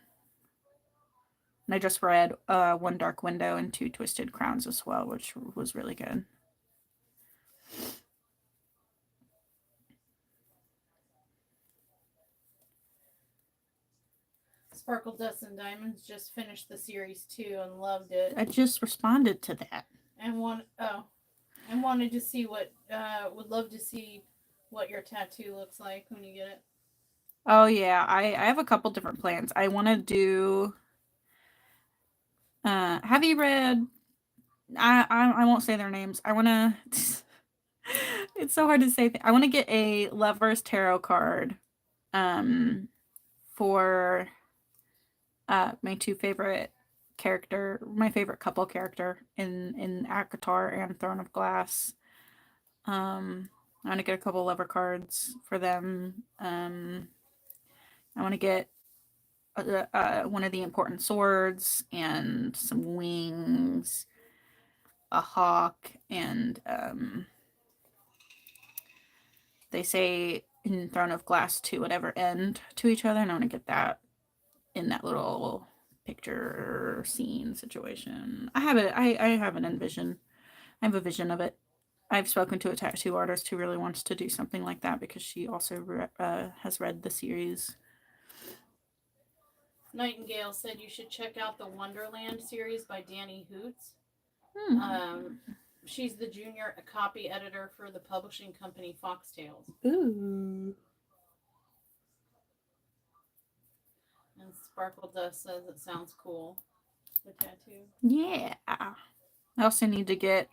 And I just read One Dark Window and Two Twisted Crowns as well, which was really good. Sparkle Dust and Diamonds just finished the series 2 and loved it. I just responded to that. And wanted to see what would love to see what your tattoo looks like when you get it. Oh yeah, I have a couple different plans. I want to do. Have you read? I won't say their names. I want to. It's so hard to say. I want to get a Lovers Tarot card, for my favorite couple character in ACOTAR and Throne of Glass. I want to get a couple lover cards for them. I want to get one of the important swords and some wings, a hawk, and they say in Throne of Glass to whatever end to each other, and I want to get that in that little picture scene situation. I have it. I have an envision. I have a vision of it. I've spoken to a tattoo artist who really wants to do something like that because she also has read the series. Nightingale said you should check out the Wonderland series by Danny Hoots. She's the junior copy editor for the publishing company Foxtails. Ooh. And Sparkle Dust says it sounds cool. The tattoo. Yeah. I also need to get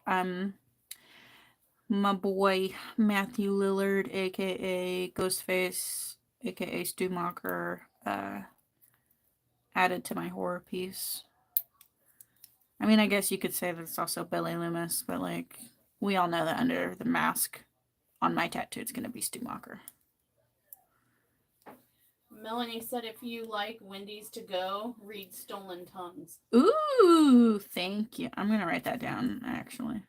my boy Matthew Lillard, aka Ghostface, aka Stu Macher, added to my horror piece. I mean, I guess you could say that it's also Billy Loomis, but like we all know that under the mask on my tattoo it's gonna be Stu Macher. Melanie said if you like Wendy's to Go, read Stolen Tongues. Ooh, thank you. I'm gonna write that down actually.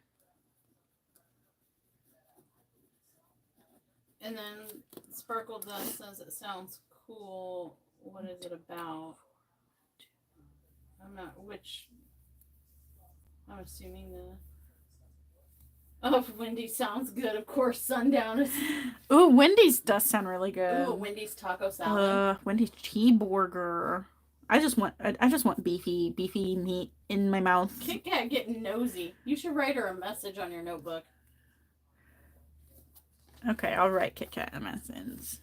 And then Sparkle Dust says it sounds cool. What is it about? I'm assuming Oh, Wendy's sounds good. Of course, Sundown is. Ooh, Wendy's does sound really good. Ooh, Wendy's taco salad. Wendy's cheeseburger. I just want beefy meat in my mouth. Kit Kat getting nosy. You should write her a message on your notebook. Okay, I'll write Kit Kat a message.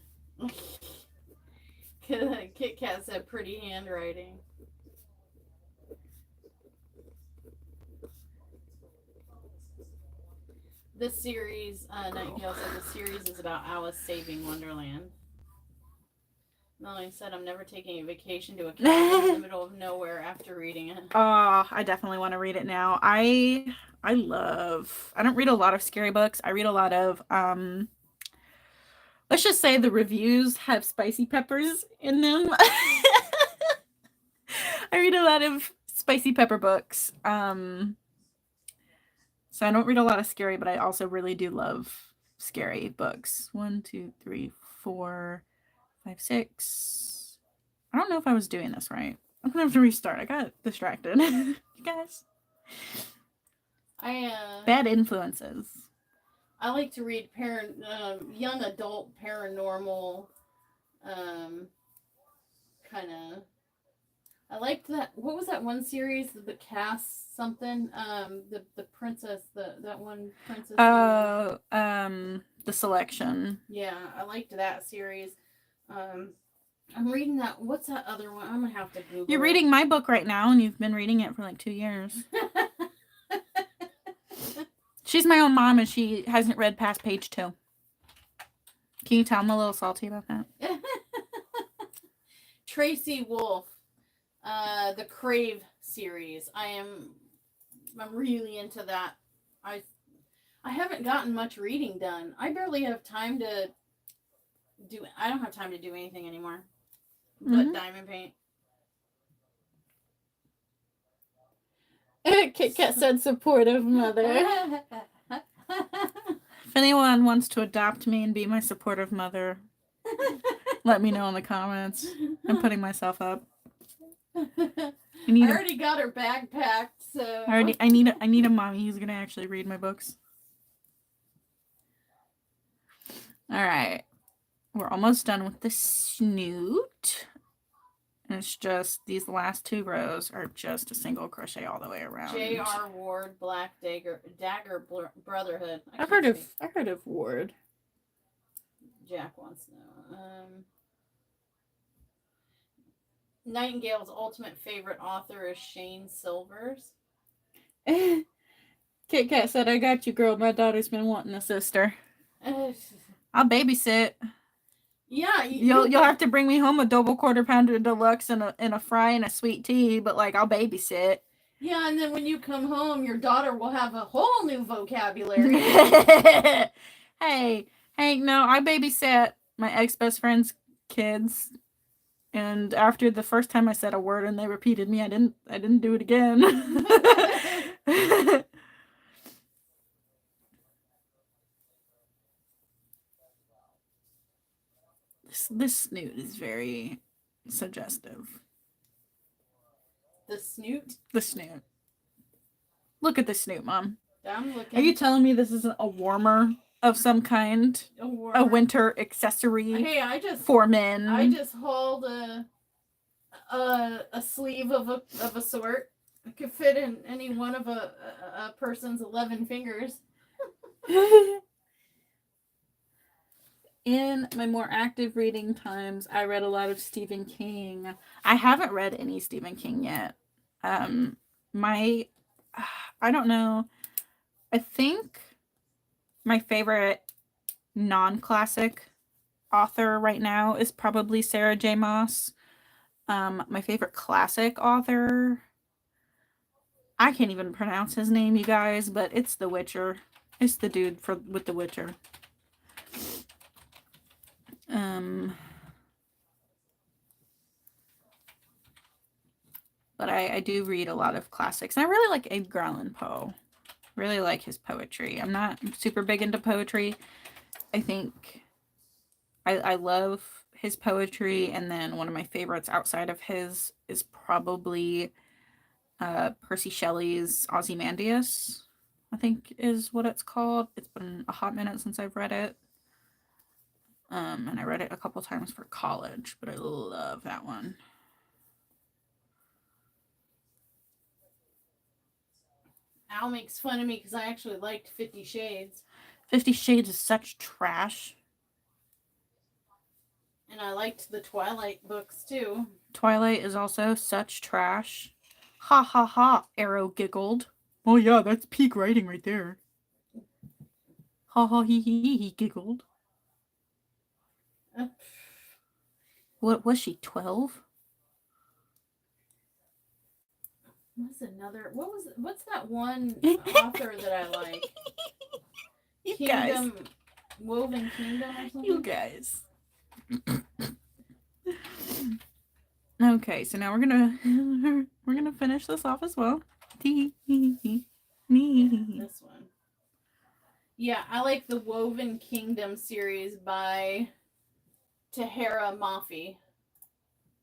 Kit Kat said pretty handwriting. This series, Nightingale said the series is about Alice saving Wonderland. Melanie said, I'm never taking a vacation to a cabin in the middle of nowhere after reading it. Oh, I definitely want to read it now. I don't read a lot of scary books. I read a lot of, let's just say the reviews have spicy peppers in them. I read a lot of spicy pepper books. So I don't read a lot of scary, but I also really do love scary books. 1, 2, 3, 4, 5, 6. I don't know if I was doing this right. I'm gonna have to restart. I got distracted. You guys. Bad influences. I like to read young adult paranormal kind of. I liked that. What was that one series? The Cass something. The princess. That one princess. Oh, The Selection. Yeah, I liked that series. I'm reading that. What's that other one? I'm gonna have to Google. You're reading my book right now, and you've been reading it for like 2 years. She's my own mom, and she hasn't read past page 2. Can you tell I'm a little salty about that? Tracy Wolf, the Crave series. I'm really into that. I haven't gotten much reading done. I barely have time to do. I don't have time to do anything anymore, but diamond paint. Kit Kat said supportive mother. If anyone wants to adopt me and be my supportive mother, let me know in the comments. I'm putting myself up. I already got her bag packed, so I need a mommy who's gonna actually read my books. All right, we're almost done with the snoot. And it's just these last 2 rows are just a single crochet all the way around. J.R. Ward Black Dagger Brotherhood. I've heard of Ward. Jack wants to know. Nightingale's ultimate favorite author is Shane Silvers. Kit Kat said, "I got you, girl. My daughter's been wanting a sister. I'll babysit. Yeah, you'll have to bring me home a double quarter pounder deluxe and a fry and a sweet tea, but like I'll babysit." Yeah, and then when you come home, your daughter will have a whole new vocabulary. Hey, no, I babysat my ex-best friend's kids, and after the first time I said a word and they repeated me, I didn't do it again. This snoot is very suggestive. The snoot? The snoot. Look at the snoot, Mom. I'm looking. Are you telling me this isn't a warmer of some kind? A winter accessory? Hey, for men. I just hauled a sleeve of a sort. It could fit in any one of a person's 11 fingers. In my more active reading times, I read a lot of Stephen King. I haven't read any Stephen King yet. I don't know. I think my favorite non-classic author right now is probably Sarah J. Maas. My favorite classic author, I can't even pronounce his name, you guys, but it's The Witcher. It's the dude with The Witcher. But I do read a lot of classics. And I really like Edgar Allan Poe. Really like his poetry. I'm not super big into poetry. I think I love his poetry, and then one of my favorites outside of his is probably Percy Shelley's Ozymandias, I think is what it's called. It's been a hot minute since I've read it. And I read it a couple times for college, but I love that one. Al makes fun of me because I actually liked 50 Shades. 50 Shades is such trash. And I liked the Twilight books too. Twilight is also such trash. Ha ha ha, Arrow giggled. Oh yeah, that's peak writing right there. Ha ha he giggled. What was she, 12? What's that one author that I like? Kingdom, Woven Kingdom or something? You guys. Okay, so now we're gonna finish this off as well. This one. Yeah, I like the Woven Kingdom series by Tahara Mafi.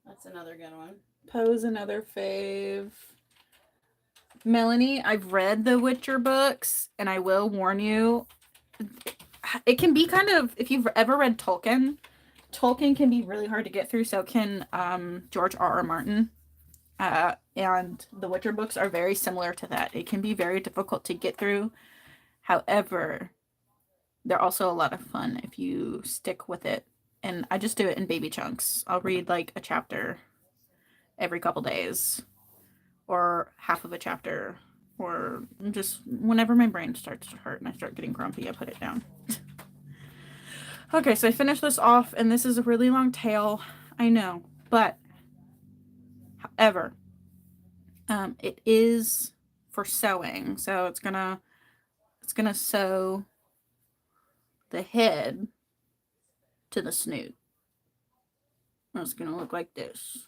That's another good one. Poe's another fave. Melanie, I've read the Witcher books, and I will warn you, it can be kind of, if you've ever read Tolkien can be really hard to get through, so can George R.R. Martin. And the Witcher books are very similar to that. It can be very difficult to get through. However, they're also a lot of fun if you stick with it. And I just do it in baby chunks. I'll read like a chapter every couple days, or half of a chapter, or just whenever my brain starts to hurt and I start getting grumpy, I put it down. Okay, so I finished this off, and this is a really long tail, I know, but however, it is for sewing, so it's gonna It's going to sew the head to the snoot. It's going to look like this.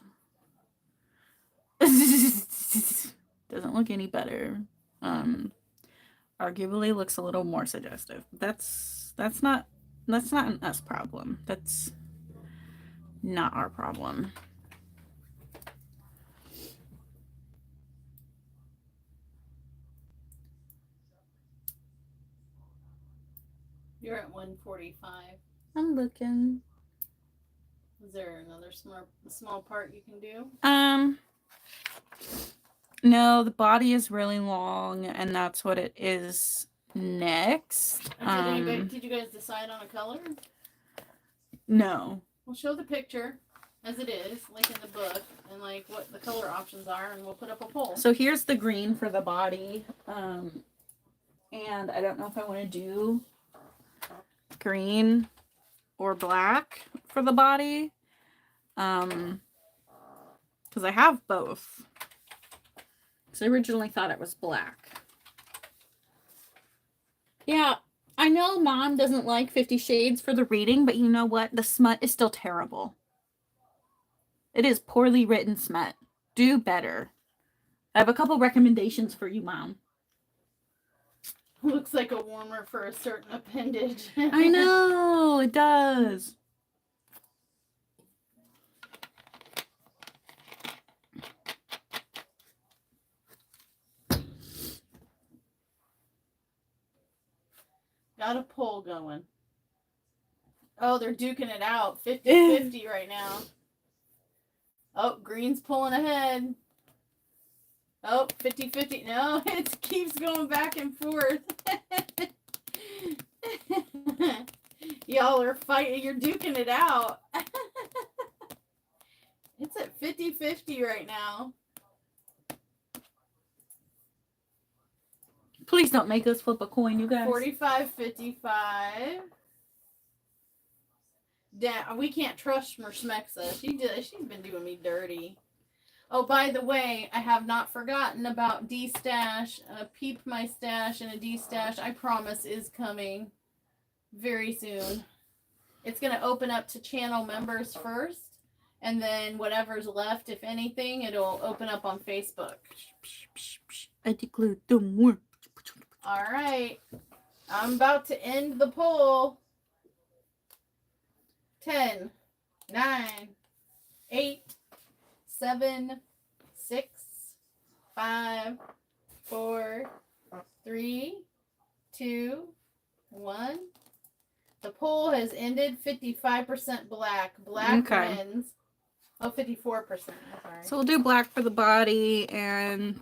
Doesn't look any better. Arguably looks a little more suggestive. That's not an us problem. That's not our problem. You're at 145. I'm looking. Is there another small part you can do? No, the body is really long, and that's what it is next. Did you guys decide on a color? No. We'll show the picture as it is, like in the book, and like what the color options are, and we'll put up a poll. So here's the green for the body. And I don't know if I want to do green or black for the body. Because I have both. Because I originally thought it was black. Yeah, I know Mom doesn't like 50 Shades for the reading, but you know what? The smut is still terrible. It is poorly written smut. Do better. I have a couple recommendations for you, Mom. Looks like a warmer for a certain appendage. I know, it does. Got a poll going. Oh, they're duking it out. 50-50 right now. Oh, green's pulling ahead. Oh, 50-50. No, it keeps going back and forth. Y'all are fighting. You're duking it out. It's at 50-50 right now. Please don't make us flip a coin, you guys. 45-55. We can't trust Mersmexa. She's been doing me dirty. Oh, by the way, I have not forgotten about D-Stash. Peep My Stash and a D-Stash, I promise, is coming very soon. It's going to open up to channel members first, and then whatever's left, if anything, it'll open up on Facebook. I declare no more. All right. I'm about to end the poll. 10, 9, 8, 7, 6, 5, 4, 3, 2, 1. The poll has ended. 55% black. Black wins. Oh, 54%. Sorry. So we'll do black for the body, and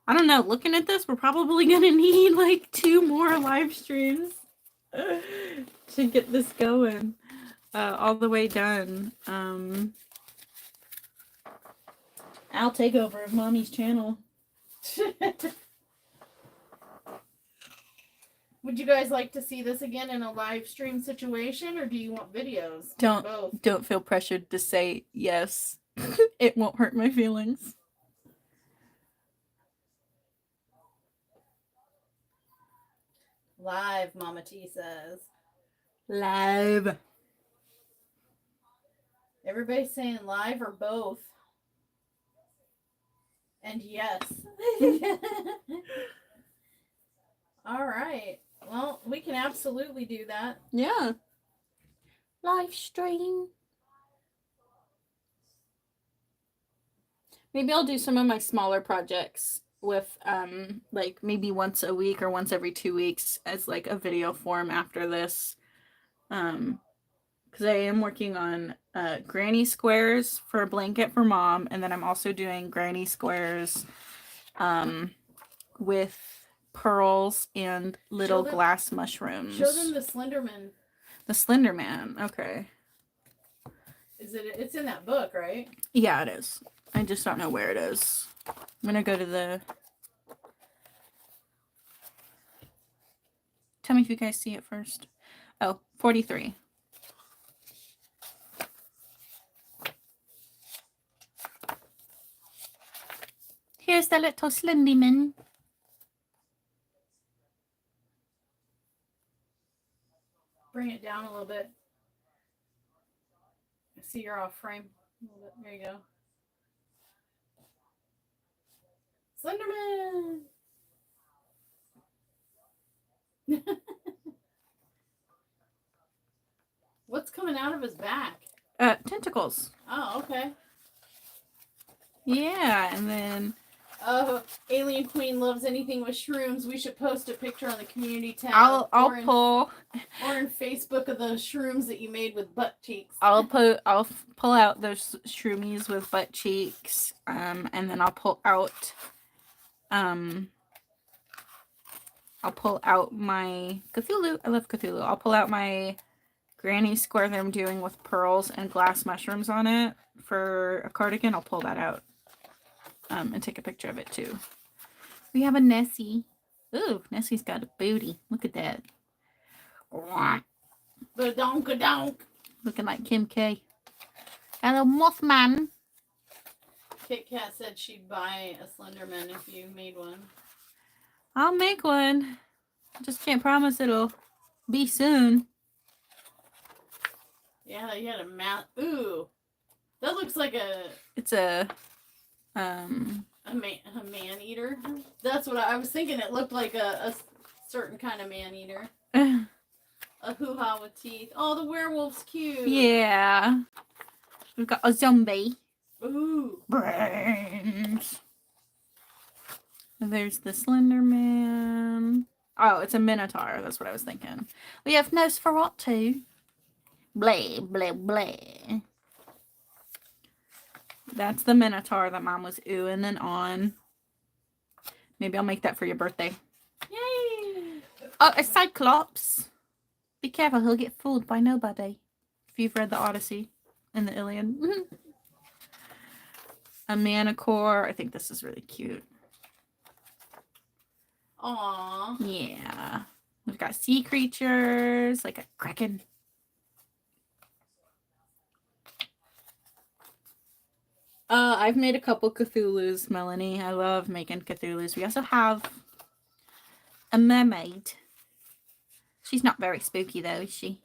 I don't know. Looking at this, we're probably going to need like 2 more live streams to get this going. All the way done. I'll take over of Mommy's channel. Would you guys like to see this again in a live stream situation, or do you want videos? Don't feel pressured to say yes. It won't hurt my feelings. Live, Mama T says. Live. Everybody's saying live or both. And yes. All right. Well, we can absolutely do that. Yeah. Live stream. Maybe I'll do some of my smaller projects with like maybe once a week or once every 2 weeks as like a video form after this. Because I am working on granny squares for a blanket for Mom, and then I'm also doing granny squares with pearls and little glass mushrooms. Show them the Slenderman. The Slenderman, okay. It's in that book, right? Yeah, it is. I just don't know where it is. I'm gonna go to the... Tell me if you guys see it first. Oh, 43. Here's the little Slenderman. bring it down a little bit. I see you're off frame a little bit. There you go. Slenderman! What's coming out of his back? Tentacles. Oh, okay. Yeah, and then Oh, Alien Queen loves anything with shrooms. We should post a picture on the community tab. I'll or in Facebook of the shrooms that you made with butt cheeks. I'll pull out those shroomies with butt cheeks, and then I'll pull out my Cthulhu. I love Cthulhu. I'll pull out my granny square that I'm doing with pearls and glass mushrooms on it for a cardigan. I'll pull that out and take a picture of it too. We have a Nessie. Ooh, Nessie's got a booty. Look at that. Badonka-donk. Looking like Kim K. Hello, Mothman. Kit Kat said she'd buy a Slenderman if you made one. I'll make one. Just can't promise it'll be soon. Yeah, you had a mouth. Ooh, that looks like It's a man eater. That's what I was thinking. It looked like a certain kind of man eater. A hoo-ha with teeth. Oh, the werewolf's cute. Yeah. We've got a zombie. Ooh. Brains. And there's the Slender Man. Oh, it's a Minotaur. That's what I was thinking. We have Nosferatu. Blah, blah, blah. That's the Minotaur that Mom was oohing and on. Maybe I'll make that for your birthday. Yay! Oh, a Cyclops. Be careful, he'll get fooled by nobody. If you've read the Odyssey and the Iliad. A Manticore. I think this is really cute. Aww. Yeah. We've got sea creatures, like a kraken. I've made a couple Cthulhu's, Melanie. I love making Cthulhu's. We also have a mermaid. She's not very spooky though, is she?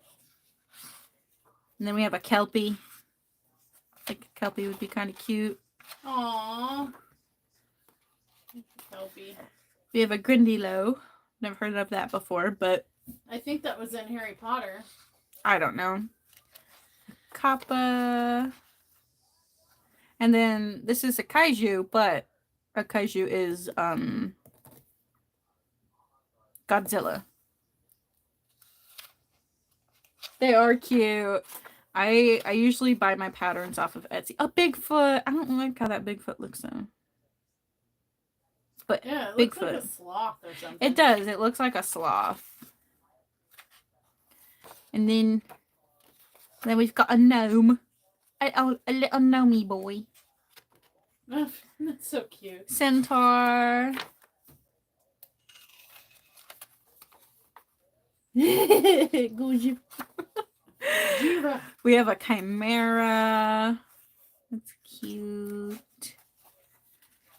And then we have a Kelpie. I think a Kelpie would be kind of cute. Aww. Kelpie. We have a Grindylow. Never heard of that before, but I think that was in Harry Potter. I don't know. Kappa. And then this is a kaiju, but a kaiju is Godzilla. They are cute. I usually buy my patterns off of Etsy. A Bigfoot. I don't like how that Bigfoot looks though. But Yeah, it Bigfoot. looks like a sloth or something. It does. It looks like a sloth. And then we've got a gnome. A little gnomey boy. That's so cute. Centaur. We have a chimera. That's cute.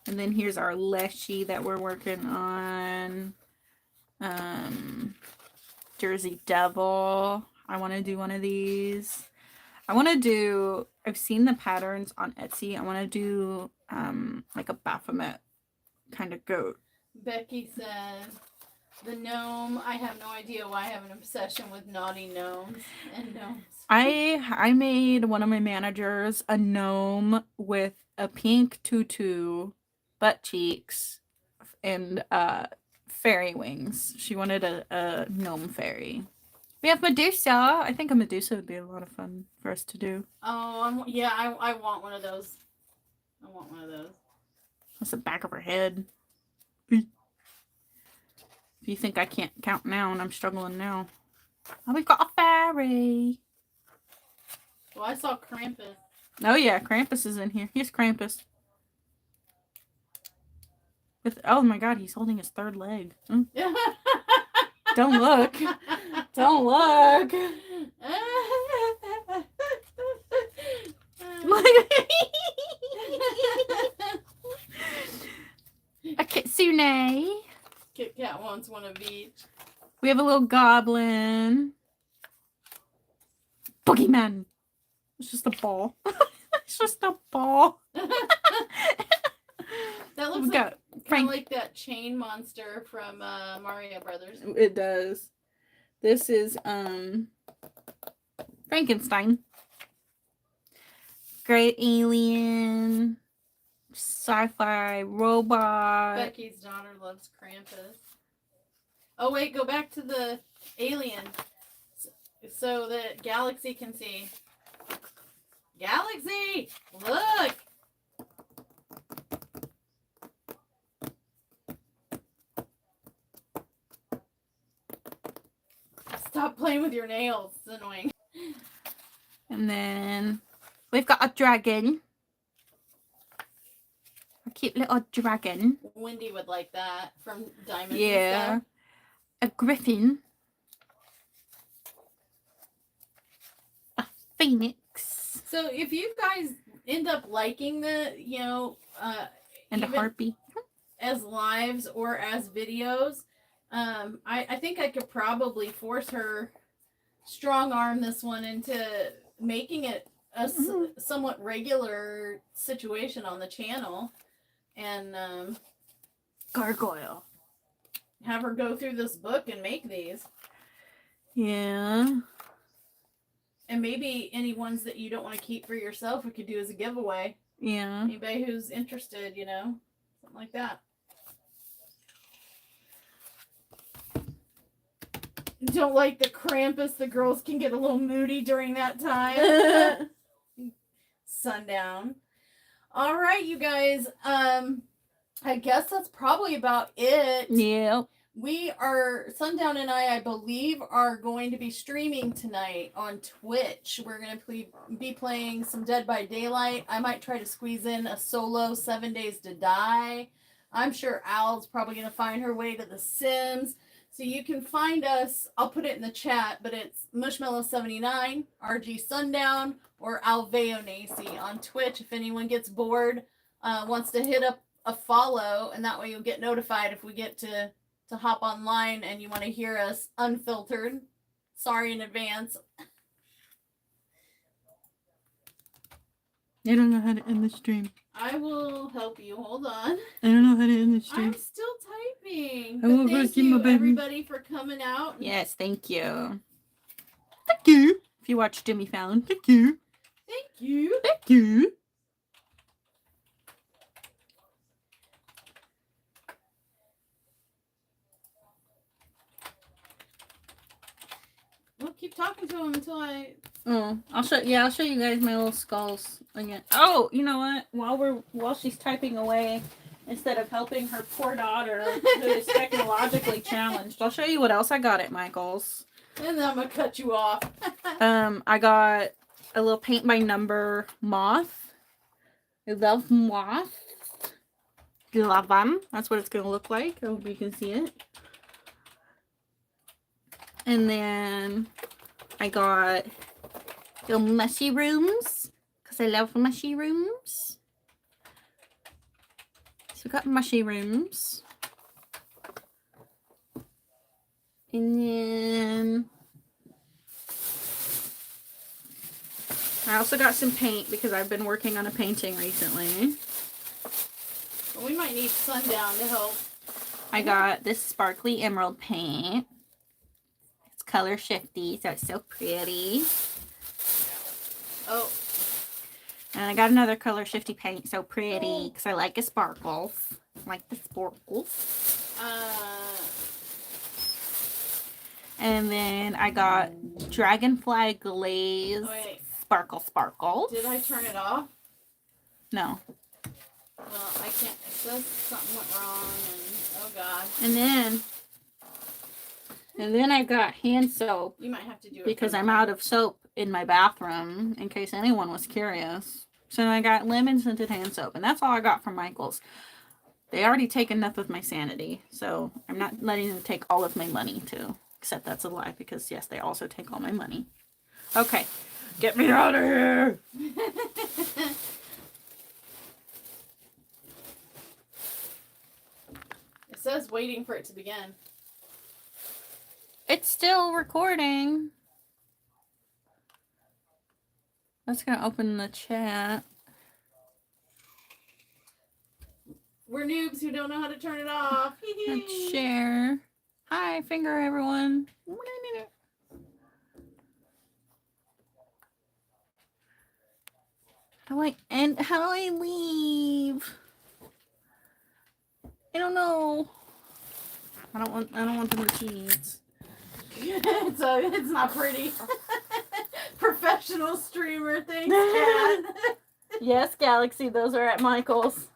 And then here's our Lechy that we're working on. Jersey Devil. I want to do one of these. I've seen the patterns on Etsy. I want to do like a Baphomet kind of goat. Becky said, the gnome. I have no idea why I have an obsession with naughty gnomes and gnomes. I made one of my managers a gnome with a pink tutu, butt cheeks, and fairy wings. She wanted a gnome fairy. We have Medusa. I think a Medusa would be a lot of fun for us to do. Oh, yeah, I want one of those. I want one of those. That's the back of her head. If you think I can't count now and I'm struggling now. Oh, we've got a fairy. Well, I saw Krampus. Oh yeah, Krampus is in here. Here's Krampus. Oh my god, he's holding his third leg. Don't look. Don't look. A kitsune. Kit Kat wants one of each. We have a little goblin. boogeyman. It's just a ball. It's just a ball. That looks We got like kind Frank. of like that chain monster from Mario Brothers. It does. This is Frankenstein. Great alien. Sci-fi robot. Becky's daughter loves Krampus. Oh wait, go back to the alien so that Galaxy can see. Galaxy, look! Stop playing with your nails. It's annoying. And then we've got a dragon. A cute little dragon. Wendy would like that from Diamonds Yeah. and stuff. A griffin. A phoenix. So if you guys end up liking the, And a even harpy. as lives or as videos, I think I could probably force her strong arm this one into making it a somewhat regular situation on the channel, and Gargoyle. have her go through this book and make these. Yeah. And maybe any ones that you don't want to keep for yourself, we could do as a giveaway. Yeah. Anybody who's interested, something like that. Don't like the Krampus. The girls can get a little moody during that time. Sundown. All right, you guys. I guess that's probably about it. Yep. Sundown and I believe, are going to be streaming tonight on Twitch. We're going to be playing some Dead by Daylight. I might try to squeeze in a solo 7 Days to Die. I'm sure Al's probably going to find her way to The Sims. So you can find us, I'll put it in the chat, but it's Mushmallow79, RG Sundown, or Alveo Nacy on Twitch. If anyone gets bored, wants to hit up a follow, and that way you'll get notified if we get to hop online and you want to hear us unfiltered. Sorry in advance. I don't know how to end the stream. I will help you. Hold on. I don't know how to end the stream. I'm still typing. I will But go thank see my you, baby. everybody, for coming out. Yes, thank you. Thank you. If you watch Jimmy Fallon, thank you. Thank you. Thank you. We'll keep talking to him until I... Oh, I'll show you guys my little skulls again. Oh, you know what? While she's typing away, instead of helping her poor daughter who is technologically challenged, I'll show you what else I got at Michael's. And then I'm going to cut you off. I got a little paint by number moth. I love moth. Love them. That's what it's going to look like. I hope you can see it. And then I got the mushrooms, because I love mushrooms. So we got mushrooms. And then I also got some paint because I've been working on a painting recently. Well, we might need Sundown to help. I got this sparkly emerald paint. It's color shifty, so it's so pretty. Oh. And I got another color shifty paint, so pretty, because I like the sparkles. I like the sparkles. And then I got Dragonfly Glaze Sparkle. Did I turn it off? No. Well, I can't. It says something went wrong, and oh god. And then I got hand soap. You might have to do it because I'm out of soap in my bathroom, in case anyone was curious. So I got lemon scented hand soap, and that's all I got from Michael's. They already take enough of my sanity, so I'm not letting them take all of my money too. Except that's a lie, because yes, they also take all my money. Okay, get me out of here! It says waiting for it to begin. It's still recording. That's gonna open the chat. We're noobs who don't know how to turn it off. Let's share. Hi, finger everyone. How do I leave? I don't know. I don't want them to cheat. It's not pretty. Professional streamer, thanks, Cat. Yes, Galaxy, those are at Michael's.